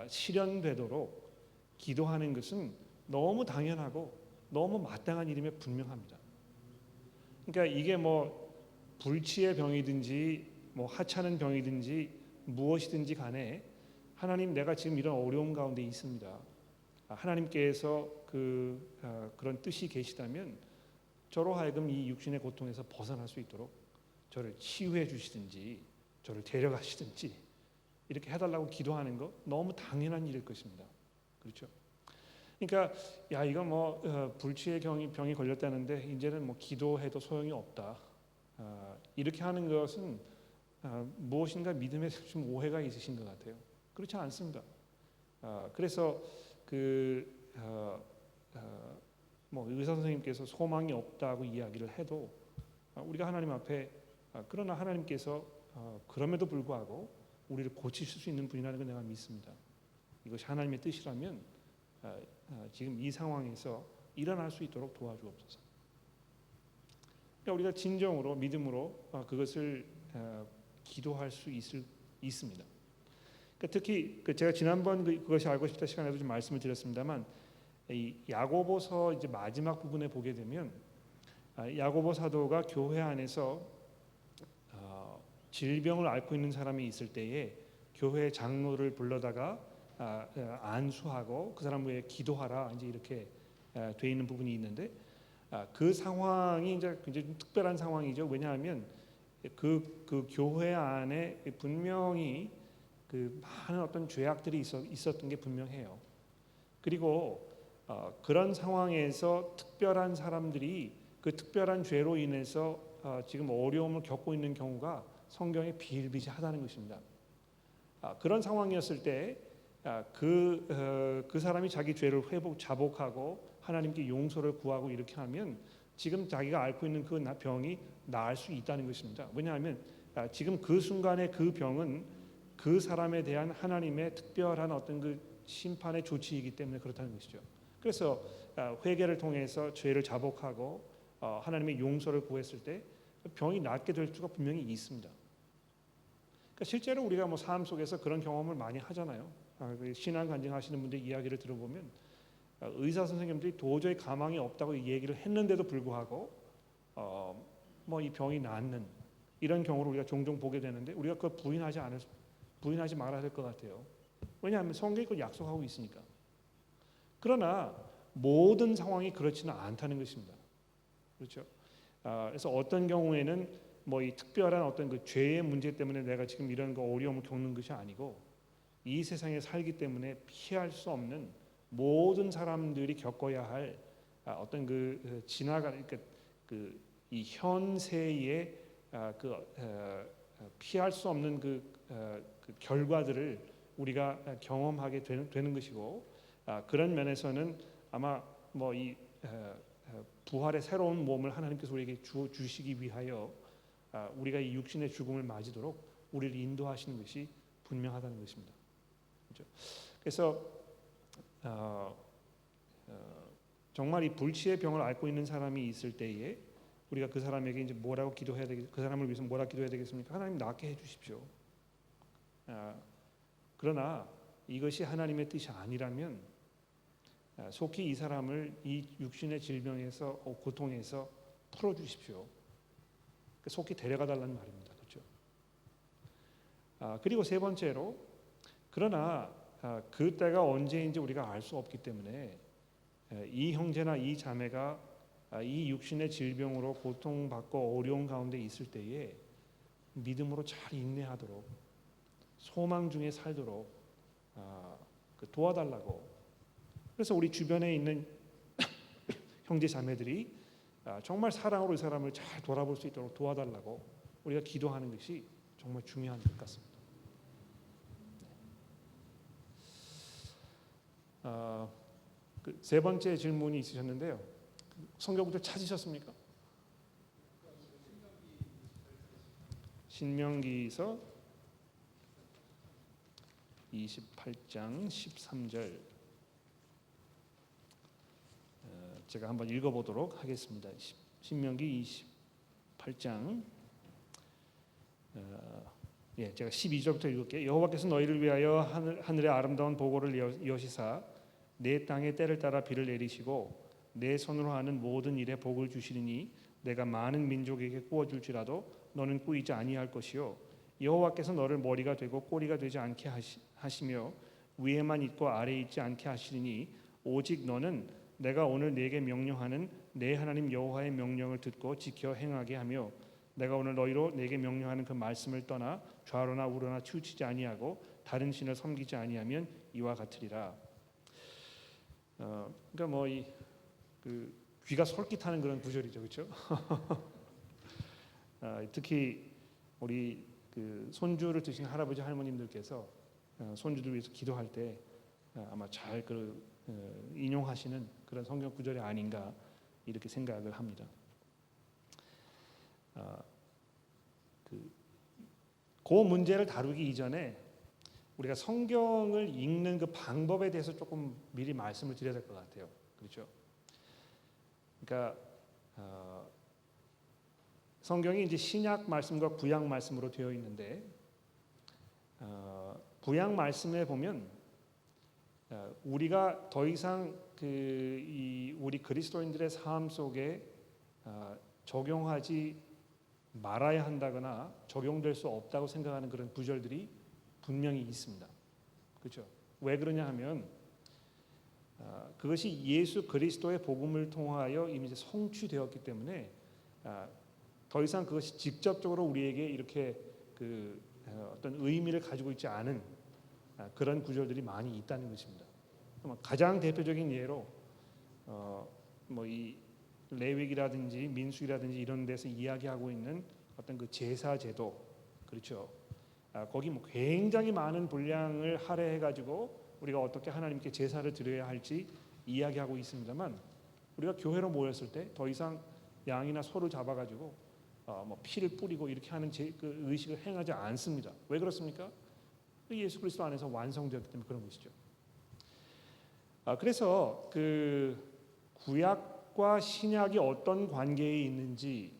S2: 실현되도록 기도하는 것은 너무 당연하고 너무 마땅한 일임에 분명합니다. 그러니까 이게 뭐 불치의 병이든지 뭐 하찮은 병이든지 무엇이든지 간에 하나님 내가 지금 이런 어려움 가운데 있습니다. 하나님께서 그런 뜻이 계시다면 저로 하여금 이 육신의 고통에서 벗어날 수 있도록 저를 치유해 주시든지 저를 데려가시든지 이렇게 해달라고 기도하는 거 너무 당연한 일일 것입니다. 그렇죠? 그러니까 야 이거 뭐 불치의 병이 걸렸다는데 이제는 뭐 기도해도 소용이 없다. 이렇게 하는 것은 무엇인가 믿음에 좀 오해가 있으신 것 같아요. 그렇지 않습니다. 그래서 뭐 의사 선생님께서 소망이 없다고 이야기를 해도 우리가 하나님 앞에 그러나 하나님께서 그럼에도 불구하고 우리를 고치실 수 있는 분이라는 걸 내가 믿습니다. 이것이 하나님의 뜻이라면 지금 이 상황에서 일어날 수 있도록 도와주옵소서. 그러니까 우리가 진정으로 믿음으로 그것을 기도할 수 있습니다. 그러니까 특히 제가 지난번 그것이 알고 싶다 시간에도 좀 말씀을 드렸습니다만 이 야고보서 이제 마지막 부분에 보게 되면 야고보 사도가 교회 안에서 질병을 앓고 있는 사람이 있을 때에 교회 장로를 불러다가 안수하고 그 사람 위해 기도하라 이제 이렇게 돼 있는 부분이 있는데 그 상황이 이제 굉장히 좀 특별한 상황이죠. 왜냐하면 그 교회 안에 분명히 그 많은 어떤 죄악들이 있었던 게 분명해요. 그리고 그런 상황에서 특별한 사람들이 그 특별한 죄로 인해서 지금 어려움을 겪고 있는 경우가 성경에 비일비재하다는 것입니다. 그런 상황이었을 때 그 사람이 자기 죄를 자복하고 하나님께 용서를 구하고 이렇게 하면 지금 자기가 앓고 있는 그 병이 나을 수 있다는 것입니다. 왜냐하면 지금 그 순간에 그 병은 그 사람에 대한 하나님의 특별한 어떤 그 심판의 조치이기 때문에 그렇다는 것이죠. 그래서 회개를 통해서 죄를 자복하고 하나님의 용서를 구했을 때 병이 낫게 될 수가 분명히 있습니다. 그러니까 실제로 우리가 뭐 삶 속에서 그런 경험을 많이 하잖아요. 신앙 간증하시는 분들 이야기를 들어보면 의사 선생님들이 도저히 가망이 없다고 얘기를 했는데도 불구하고 뭐 이 병이 낫는 이런 경우를 우리가 종종 보게 되는데 우리가 그걸 부인하지 말아야 될 것 같아요. 왜냐하면 성경이 그걸 약속하고 있으니까. 그러나 모든 상황이 그렇지는 않다는 것입니다. 그렇죠? 그래서 어떤 경우에는 뭐 이 특별한 어떤 그 죄의 문제 때문에 내가 지금 이런 거 어려움을 겪는 것이 아니고 이 세상에 살기 때문에 피할 수 없는 모든 사람들이 겪어야 할 어떤 지나가는 이 현세의 피할 수 없는 그 결과들을 우리가 경험하게 되는 것이고 그런 면에서는 아마 뭐 이 부활의 새로운 몸을 하나님께서 우리에게 주시기 위하여 우리가 이 육신의 죽음을 맞이도록 우리를 인도하시는 것이 분명하다는 것입니다. 그렇죠? 그래서 정말 이 불치의 병을 앓고 있는 사람이 있을 때에 우리가 그 사람에게 이제 뭐라고 기도해야 되겠? 그 사람을 위해서 뭐라 기도해야 되겠습니까? 하나님 낫게 해주십시오. 그러나 이것이 하나님의 뜻이 아니라면 속히 이 사람을 이 육신의 질병에서 고통에서 풀어주십시오. 속히 데려가 달라는 말입니다. 그렇죠? 그리고 세 번째로 그러나 그 때가 언제인지 우리가 알 수 없기 때문에 이 형제나 이 자매가 이 육신의 질병으로 고통받고 어려운 가운데 있을 때에 믿음으로 잘 인내하도록 소망 중에 살도록 도와달라고. 그래서 우리 주변에 있는 형제 자매들이 정말 사랑으로 이 사람을 잘 돌아볼 수 있도록 도와달라고 우리가 기도하는 것이 정말 중요한 것 같습니다. 그 세 번째 질문이 있으셨는데요. 성경부터 찾으셨습니까? 신명기서 28장 13절 제가 한번 읽어보도록 하겠습니다. 신명기 28장 제가 12절부터 읽을게요. 여호와께서 너희를 위하여 하늘의 아름다운 보고를 여시사 내 땅에 때를 따라 비를 내리시고 내 손으로 하는 모든 일에 복을 주시리니 내가 많은 민족에게 꾸어줄지라도 너는 꾸이지 아니할 것이요 여호와께서 너를 머리가 되고 꼬리가 되지 않게 하시며 위에만 있고 아래에 있지 않게 하시리니 오직 너는 내가 오늘 네게 명령하는 내 하나님 여호와의 명령을 듣고 지켜 행하게 하며 내가 오늘 너희로 네게 명령하는 그 말씀을 떠나 좌로나 우로나 치우치지 아니하고 다른 신을 섬기지 아니하면 이와 같으리라. 그러니까 그 귀가 솔깃하는 그런 구절이죠, 그렇죠? 특히 우리 그 손주를 드신 할아버지 할머님들께서 손주들 위해서 기도할 때 아마 잘 인용하시는 그런 성경 구절이 아닌가 이렇게 생각을 합니다. 그 문제를 다루기 이전에 우리가 성경을 읽는 그 방법에 대해서 조금 미리 말씀을 드려야 될 것 같아요. 그렇죠? 그러니까 성경이 이제 신약 말씀과 구약 말씀으로 되어 있는데 구약 말씀에 보면 우리가 더 이상 우리 그리스도인들의 삶 속에 적용하지 말아야 한다거나 적용될 수 없다고 생각하는 그런 구절들이 분명히 있습니다. 그렇죠? 왜 그러냐 하면 그것이 예수 그리스도의 복음을 통하여 이미 성취되었기 때문에 더 이상 그것이 직접적으로 우리에게 이렇게 어떤 의미를 가지고 있지 않은 그런 구절들이 많이 있다는 것입니다. 가장 대표적인 예로 이 레위기라든지 민수기라든지 이런 데서 이야기하고 있는 어떤 그 제사 제도, 그렇죠? 거기 굉장히 많은 분량을 할애해 가지고 우리가 어떻게 하나님께 제사를 드려야 할지 이야기하고 있습니다만 우리가 교회로 모였을 때 더 이상 양이나 소를 잡아 가지고 피를 뿌리고 이렇게 하는 그 의식을 행하지 않습니다. 왜 그렇습니까? 예수 그리스도 안에서 완성되었기 때문에 그런 것이죠. 그래서 그 구약과 신약이 어떤 관계에 있는지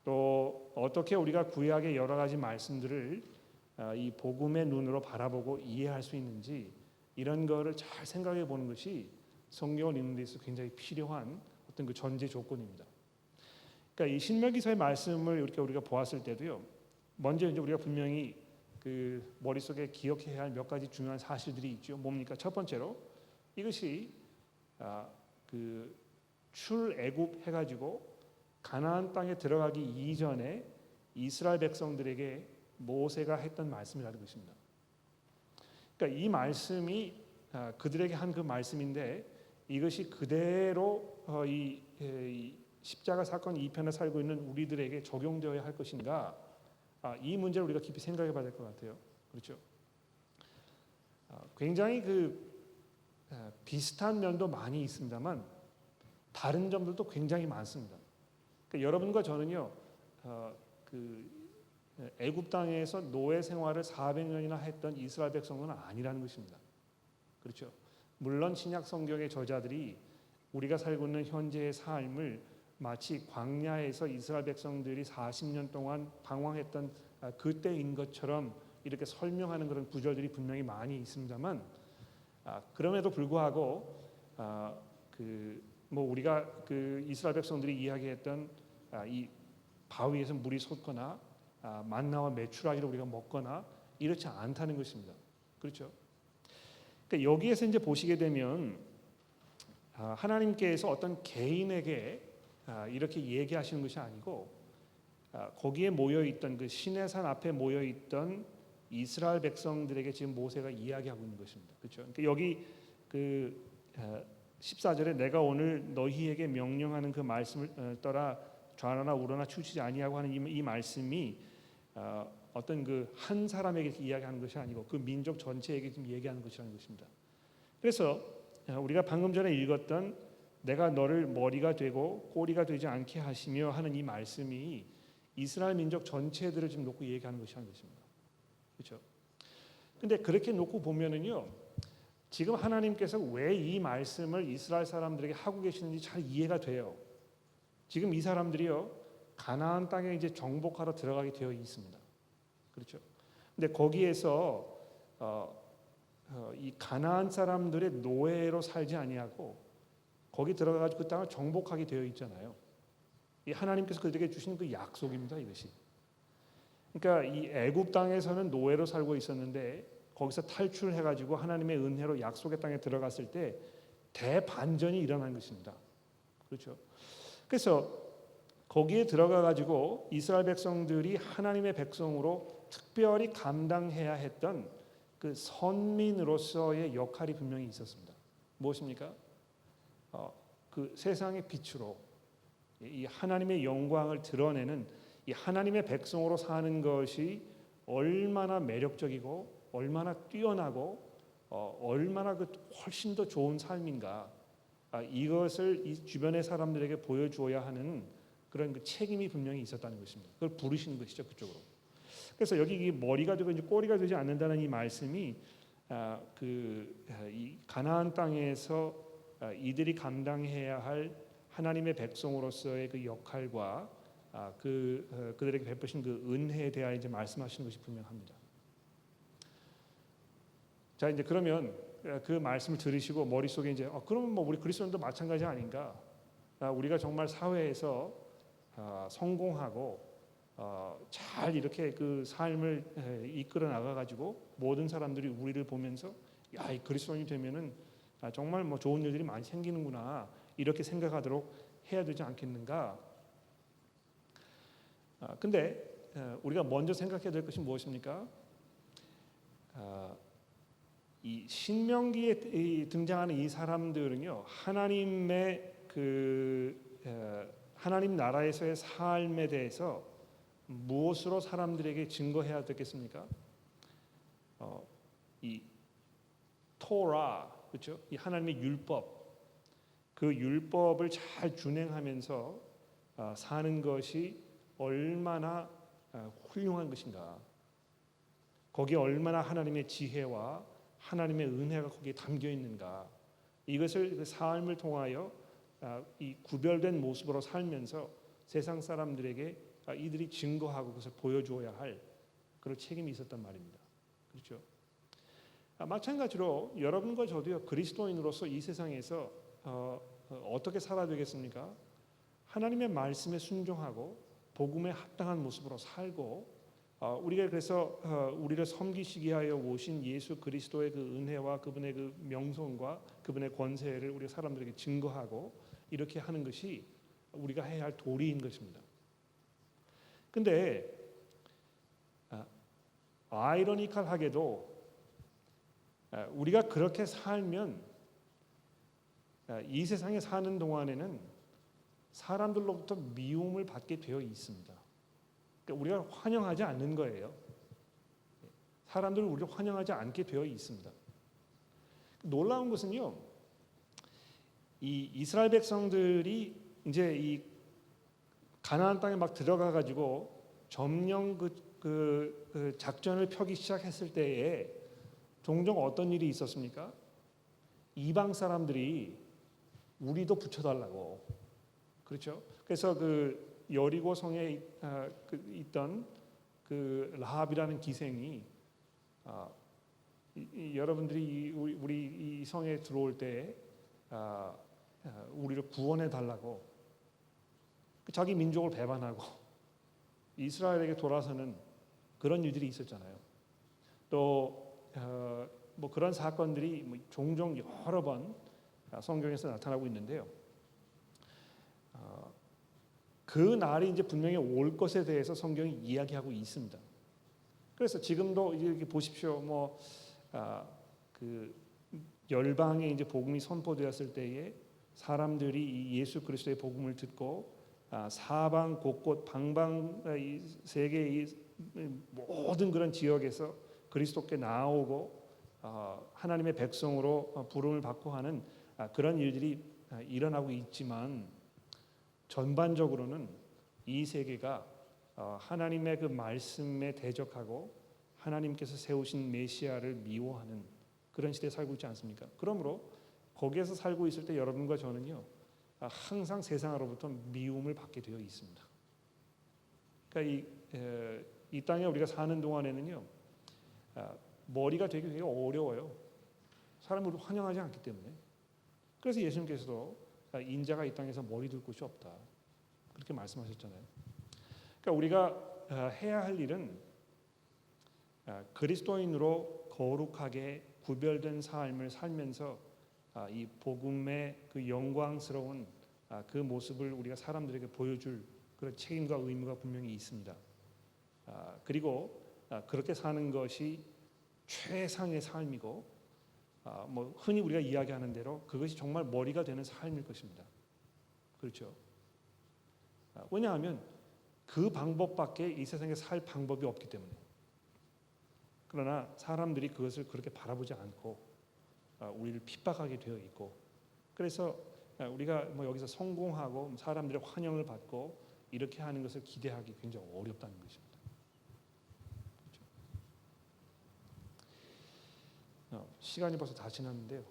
S2: 또 어떻게 우리가 구약의 여러 가지 말씀들을 이 복음의 눈으로 바라보고 이해할 수 있는지 이런 거를 잘 생각해 보는 것이 성경을 읽는 데 있어서 굉장히 필요한 어떤 그 전제 조건입니다. 그러니까 이 신명기서의 말씀을 이렇게 우리가 보았을 때도요. 먼저 이제 우리가 분명히 그 머릿속에 기억해야 할 몇 가지 중요한 사실들이 있죠. 뭡니까? 첫 번째로 이것이 그 출애굽 해가지고 가나안 땅에 들어가기 이전에 이스라엘 백성들에게 모세가 했던 말씀이라는 것입니다. 그러니까 이 말씀이 그들에게 한 그 말씀인데 이것이 그대로 이 십자가 사건 2편에 살고 있는 우리들에게 적용되어야 할 것인가? 이 문제를 우리가 깊이 생각해 봐야 될 것 같아요. 그렇죠? 굉장히 비슷한 면도 많이 있습니다만 다른 점들도 굉장히 많습니다. 그러니까 여러분과 저는요, 애굽 땅에서 노예 생활을 400년이나 했던 이스라엘 백성은 아니라는 것입니다. 그렇죠? 물론 신약 성경의 저자들이 우리가 살고 있는 현재의 삶을 마치 광야에서 이스라엘 백성들이 40년 동안 방황했던 그때인 것처럼 이렇게 설명하는 그런 구절들이 분명히 많이 있습니다만, 그럼에도 불구하고 우리가 그 이스라엘 백성들이 이야기했던 이 바위에서 물이 솟거나 만나와 메추라기를 우리가 먹거나 이렇지 않다는 것입니다. 그렇죠? 그러니까 여기에서 이제 보시게 되면 하나님께서 어떤 개인에게 이렇게 얘기하시는 것이 아니고 거기에 모여 있던 그 시내산 앞에 모여 있던 이스라엘 백성들에게 지금 모세가 이야기하고 있는 것입니다. 그렇죠? 그러니까 여기 그 14절에 내가 오늘 너희에게 명령하는 그 말씀을 떠나 좌로나 우로나 치우치지 아니하고 하는 이 말씀이 어떤 그 한 사람에게 이야기하는 것이 아니고 그 민족 전체에게 지금 얘기하는 것이라는 것입니다. 그래서 우리가 방금 전에 읽었던 내가 너를 머리가 되고 꼬리가 되지 않게 하시며 하는 이 말씀이 이스라엘 민족 전체들을 지금 놓고 얘기하는 것이라는 것입니다. 그렇죠? 근데 그렇게 놓고 보면은요, 지금 하나님께서 왜 이 말씀을 이스라엘 사람들에게 하고 계시는지 잘 이해가 돼요. 지금 이 사람들이요, 가나안 땅에 이제 정복하러 들어가게 되어 있습니다. 그렇죠? 근데 거기에서 이 가나안 사람들의 노예로 살지 아니하고 거기 들어가가지고 그 땅을 정복하게 되어 있잖아요. 이 하나님께서 그들에게 주신 그 약속입니다. 이것이. 그러니까 이 애굽 땅에서는 노예로 살고 있었는데 거기서 탈출해가지고 하나님의 은혜로 약속의 땅에 들어갔을 때 대반전이 일어난 것입니다. 그렇죠? 그래서 거기에 들어가가지고 이스라엘 백성들이 하나님의 백성으로 특별히 감당해야 했던 그 선민으로서의 역할이 분명히 있었습니다. 무엇입니까? 그 세상의 빛으로 이 하나님의 영광을 드러내는 이 하나님의 백성으로 사는 것이 얼마나 매력적이고 얼마나 뛰어나고 얼마나 그 훨씬 더 좋은 삶인가, 이것을 이 주변의 사람들에게 보여주어야 하는 그런 그 책임이 분명히 있었다는 것입니다. 그걸 부르시는 것이죠, 그쪽으로. 그래서 여기 이 머리가 되고 이제 꼬리가 되지 않는다는 이 말씀이 이 가나안 땅에서 이들이 감당해야 할 하나님의 백성으로서의 그 역할과 그들에게 베푸신 그 은혜에 대하여 이제 말씀하시는 것이 분명합니다. 자, 이제 그러면 그 말씀을 들으시고 머릿속에 이제 그러면 뭐 우리 그리스도인도 마찬가지 아닌가? 우리가 정말 사회에서 성공하고 잘 이렇게 그 삶을 이끌어 나가 가지고 모든 사람들이 우리를 보면서 야, 이 그리스도인이 되면은 정말 뭐 좋은 일들이 많이 생기는구나, 이렇게 생각하도록 해야 되지 않겠는가? 근데 우리가 먼저 생각해야 될 것이 무엇입니까? 이 신명기에 등장하는 이 사람들은요, 하나님의 하나님 나라에서의 삶에 대해서 무엇으로 사람들에게 증거해야 되겠습니까? 이 토라, 그렇죠? 이 하나님의 율법, 그 율법을 잘 준행하면서 사는 것이 얼마나 훌륭한 것인가, 거기에 얼마나 하나님의 지혜와 하나님의 은혜가 거기에 담겨 있는가, 이것을 그 삶을 통하여 이 구별된 모습으로 살면서 세상 사람들에게 이들이 증거하고 그것을 보여주어야 할 그런 책임이 있었단 말입니다. 그렇죠? 마찬가지로 여러분과 저도요, 그리스도인으로서 이 세상에서 어떻게 살아야 되겠습니까? 하나님의 말씀에 순종하고 복음에 합당한 모습으로 살고, 우리가 그래서 우리를 섬기시기 하여 오신 예수 그리스도의 그 은혜와 그분의 그 명성과 그분의 권세를 우리 사람들에게 증거하고 이렇게 하는 것이 우리가 해야 할 도리인 것입니다. 근데 아이러니컬하게도 우리가 그렇게 살면 이 세상에 사는 동안에는 사람들로부터 미움을 받게 되어 있습니다. 그러니까 우리가 환영하지 않는 거예요. 사람들은 우리를 환영하지 않게 되어 있습니다. 놀라운 것은요, 이 이스라엘 백성들이 이제 이 가나안 땅에 막 들어가 가지고 점령 그 작전을 펴기 시작했을 때에 종종 어떤 일이 있었습니까? 이방 사람들이 우리도 붙여달라고. 그렇죠? 그래서 그 여리고 성에 있던 그 라합이라는 기생이 여러분들이 우리 이 성에 들어올 때 우리를 구원해 달라고 자기 민족을 배반하고 이스라엘에게 돌아서는 그런 일들이 있었잖아요. 또 뭐 그런 사건들이 뭐 종종 여러 번 성경에서 나타나고 있는데요. 그 날이 이제 분명히 올 것에 대해서 성경이 이야기하고 있습니다. 그래서 지금도 이렇게 보십시오. 그 열방에 이제 복음이 선포되었을 때에 사람들이 이 예수 그리스도의 복음을 듣고 사방 곳곳 방방 이 세계 이 모든 그런 지역에서 그리스도께 나오고 하나님의 백성으로 부름을 받고 하는 그런 일들이 일어나고 있지만 전반적으로는 이 세계가 하나님의 그 말씀에 대적하고 하나님께서 세우신 메시아를 미워하는 그런 시대에 살고 있지 않습니까? 그러므로 거기에서 살고 있을 때 여러분과 저는요 항상 세상으로부터 미움을 받게 되어 있습니다. 그러니까 이 땅에 우리가 사는 동안에는요 머리가 되게 어려워요. 사람을 환영하지 않기 때문에. 그래서 예수님께서도 인자가 이 땅에서 머리 둘 곳이 없다 그렇게 말씀하셨잖아요. 그러니까 우리가 해야 할 일은 그리스도인으로 거룩하게 구별된 삶을 살면서 이 복음의 그 영광스러운 그 모습을 우리가 사람들에게 보여줄 그런 책임과 의무가 분명히 있습니다. 그리고 그렇게 사는 것이 최상의 삶이고 뭐 흔히 우리가 이야기하는 대로 그것이 정말 머리가 되는 삶일 것입니다. 그렇죠? 왜냐하면 그 방법밖에 이 세상에 살 방법이 없기 때문에. 그러나 사람들이 그것을 그렇게 바라보지 않고 우리를 핍박하게 되어 있고 그래서 우리가 뭐 여기서 성공하고 사람들의 환영을 받고 이렇게 하는 것을 기대하기 굉장히 어렵다는 것입니다. 시간이 벌써 다 지났는데요.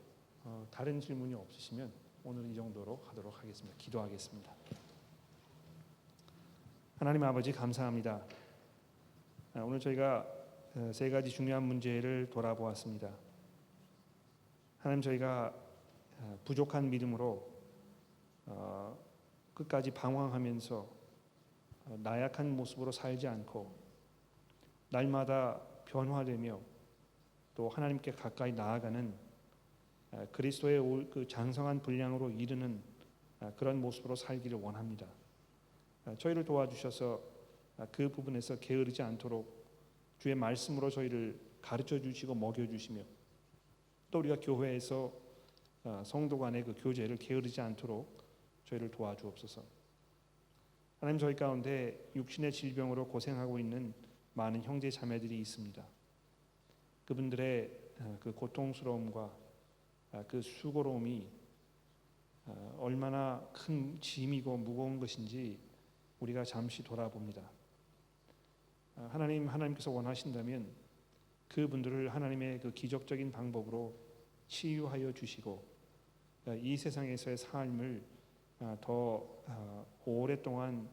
S2: 다른 질문이 없으시면 오늘은 이 정도로 하도록 하겠습니다. 기도하겠습니다. 하나님 아버지 감사합니다. 오늘 저희가 세 가지 중요한 문제를 돌아보았습니다. 하나님 저희가 부족한 믿음으로 끝까지 방황하면서 나약한 모습으로 살지 않고 날마다 변화되며 또 하나님께 가까이 나아가는 그리스도의 그 장성한 분량으로 이르는 그런 모습으로 살기를 원합니다. 저희를 도와주셔서 그 부분에서 게으르지 않도록 주의 말씀으로 저희를 가르쳐 주시고 먹여 주시며 또 우리가 교회에서 성도 간의 그 교제를 게으르지 않도록 저희를 도와주옵소서. 하나님 저희 가운데 육신의 질병으로 고생하고 있는 많은 형제 자매들이 있습니다. 그분들의 그 고통스러움과 그 수고로움이 얼마나 큰 짐이고 무거운 것인지 우리가 잠시 돌아봅니다. 하나님께서 원하신다면 그분들을 하나님의 그 기적적인 방법으로 치유하여 주시고 이 세상에서의 삶을 더 오랫동안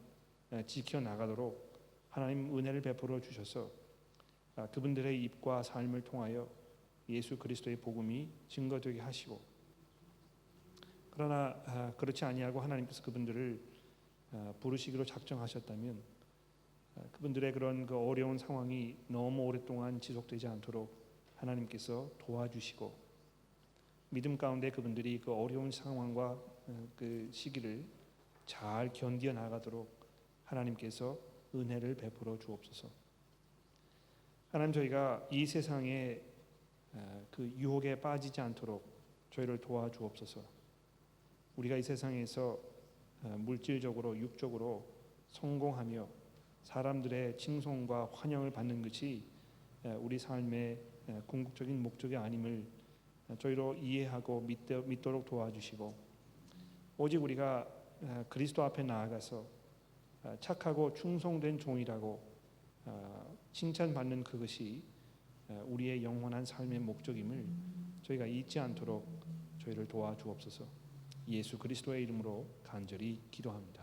S2: 지켜나가도록 하나님 은혜를 베풀어 주셔서 그분들의 입과 삶을 통하여 예수 그리스도의 복음이 증거되게 하시고 그러나 그렇지 아니하고 하나님께서 그분들을 부르시기로 작정하셨다면 그분들의 그런 그 어려운 상황이 너무 오랫동안 지속되지 않도록 하나님께서 도와주시고 믿음 가운데 그분들이 그 어려운 상황과 그 시기를 잘 견디어 나가도록 하나님께서 은혜를 베풀어 주옵소서. 하나님 저희가 이 세상에 그 유혹에 빠지지 않도록 저희를 도와주옵소서. 우리가 이 세상에서 물질적으로 육적으로 성공하며 사람들의 칭송과 환영을 받는 것이 우리 삶의 궁극적인 목적이 아님을 저희로 이해하고 믿도록 도와주시고 오직 우리가 그리스도 앞에 나아가서 착하고 충성된 종이라고 칭찬받는 그것이 우리의 영원한 삶의 목적임을 저희가 잊지 않도록 저희를 도와주옵소서. 예수 그리스도의 이름으로 간절히 기도합니다.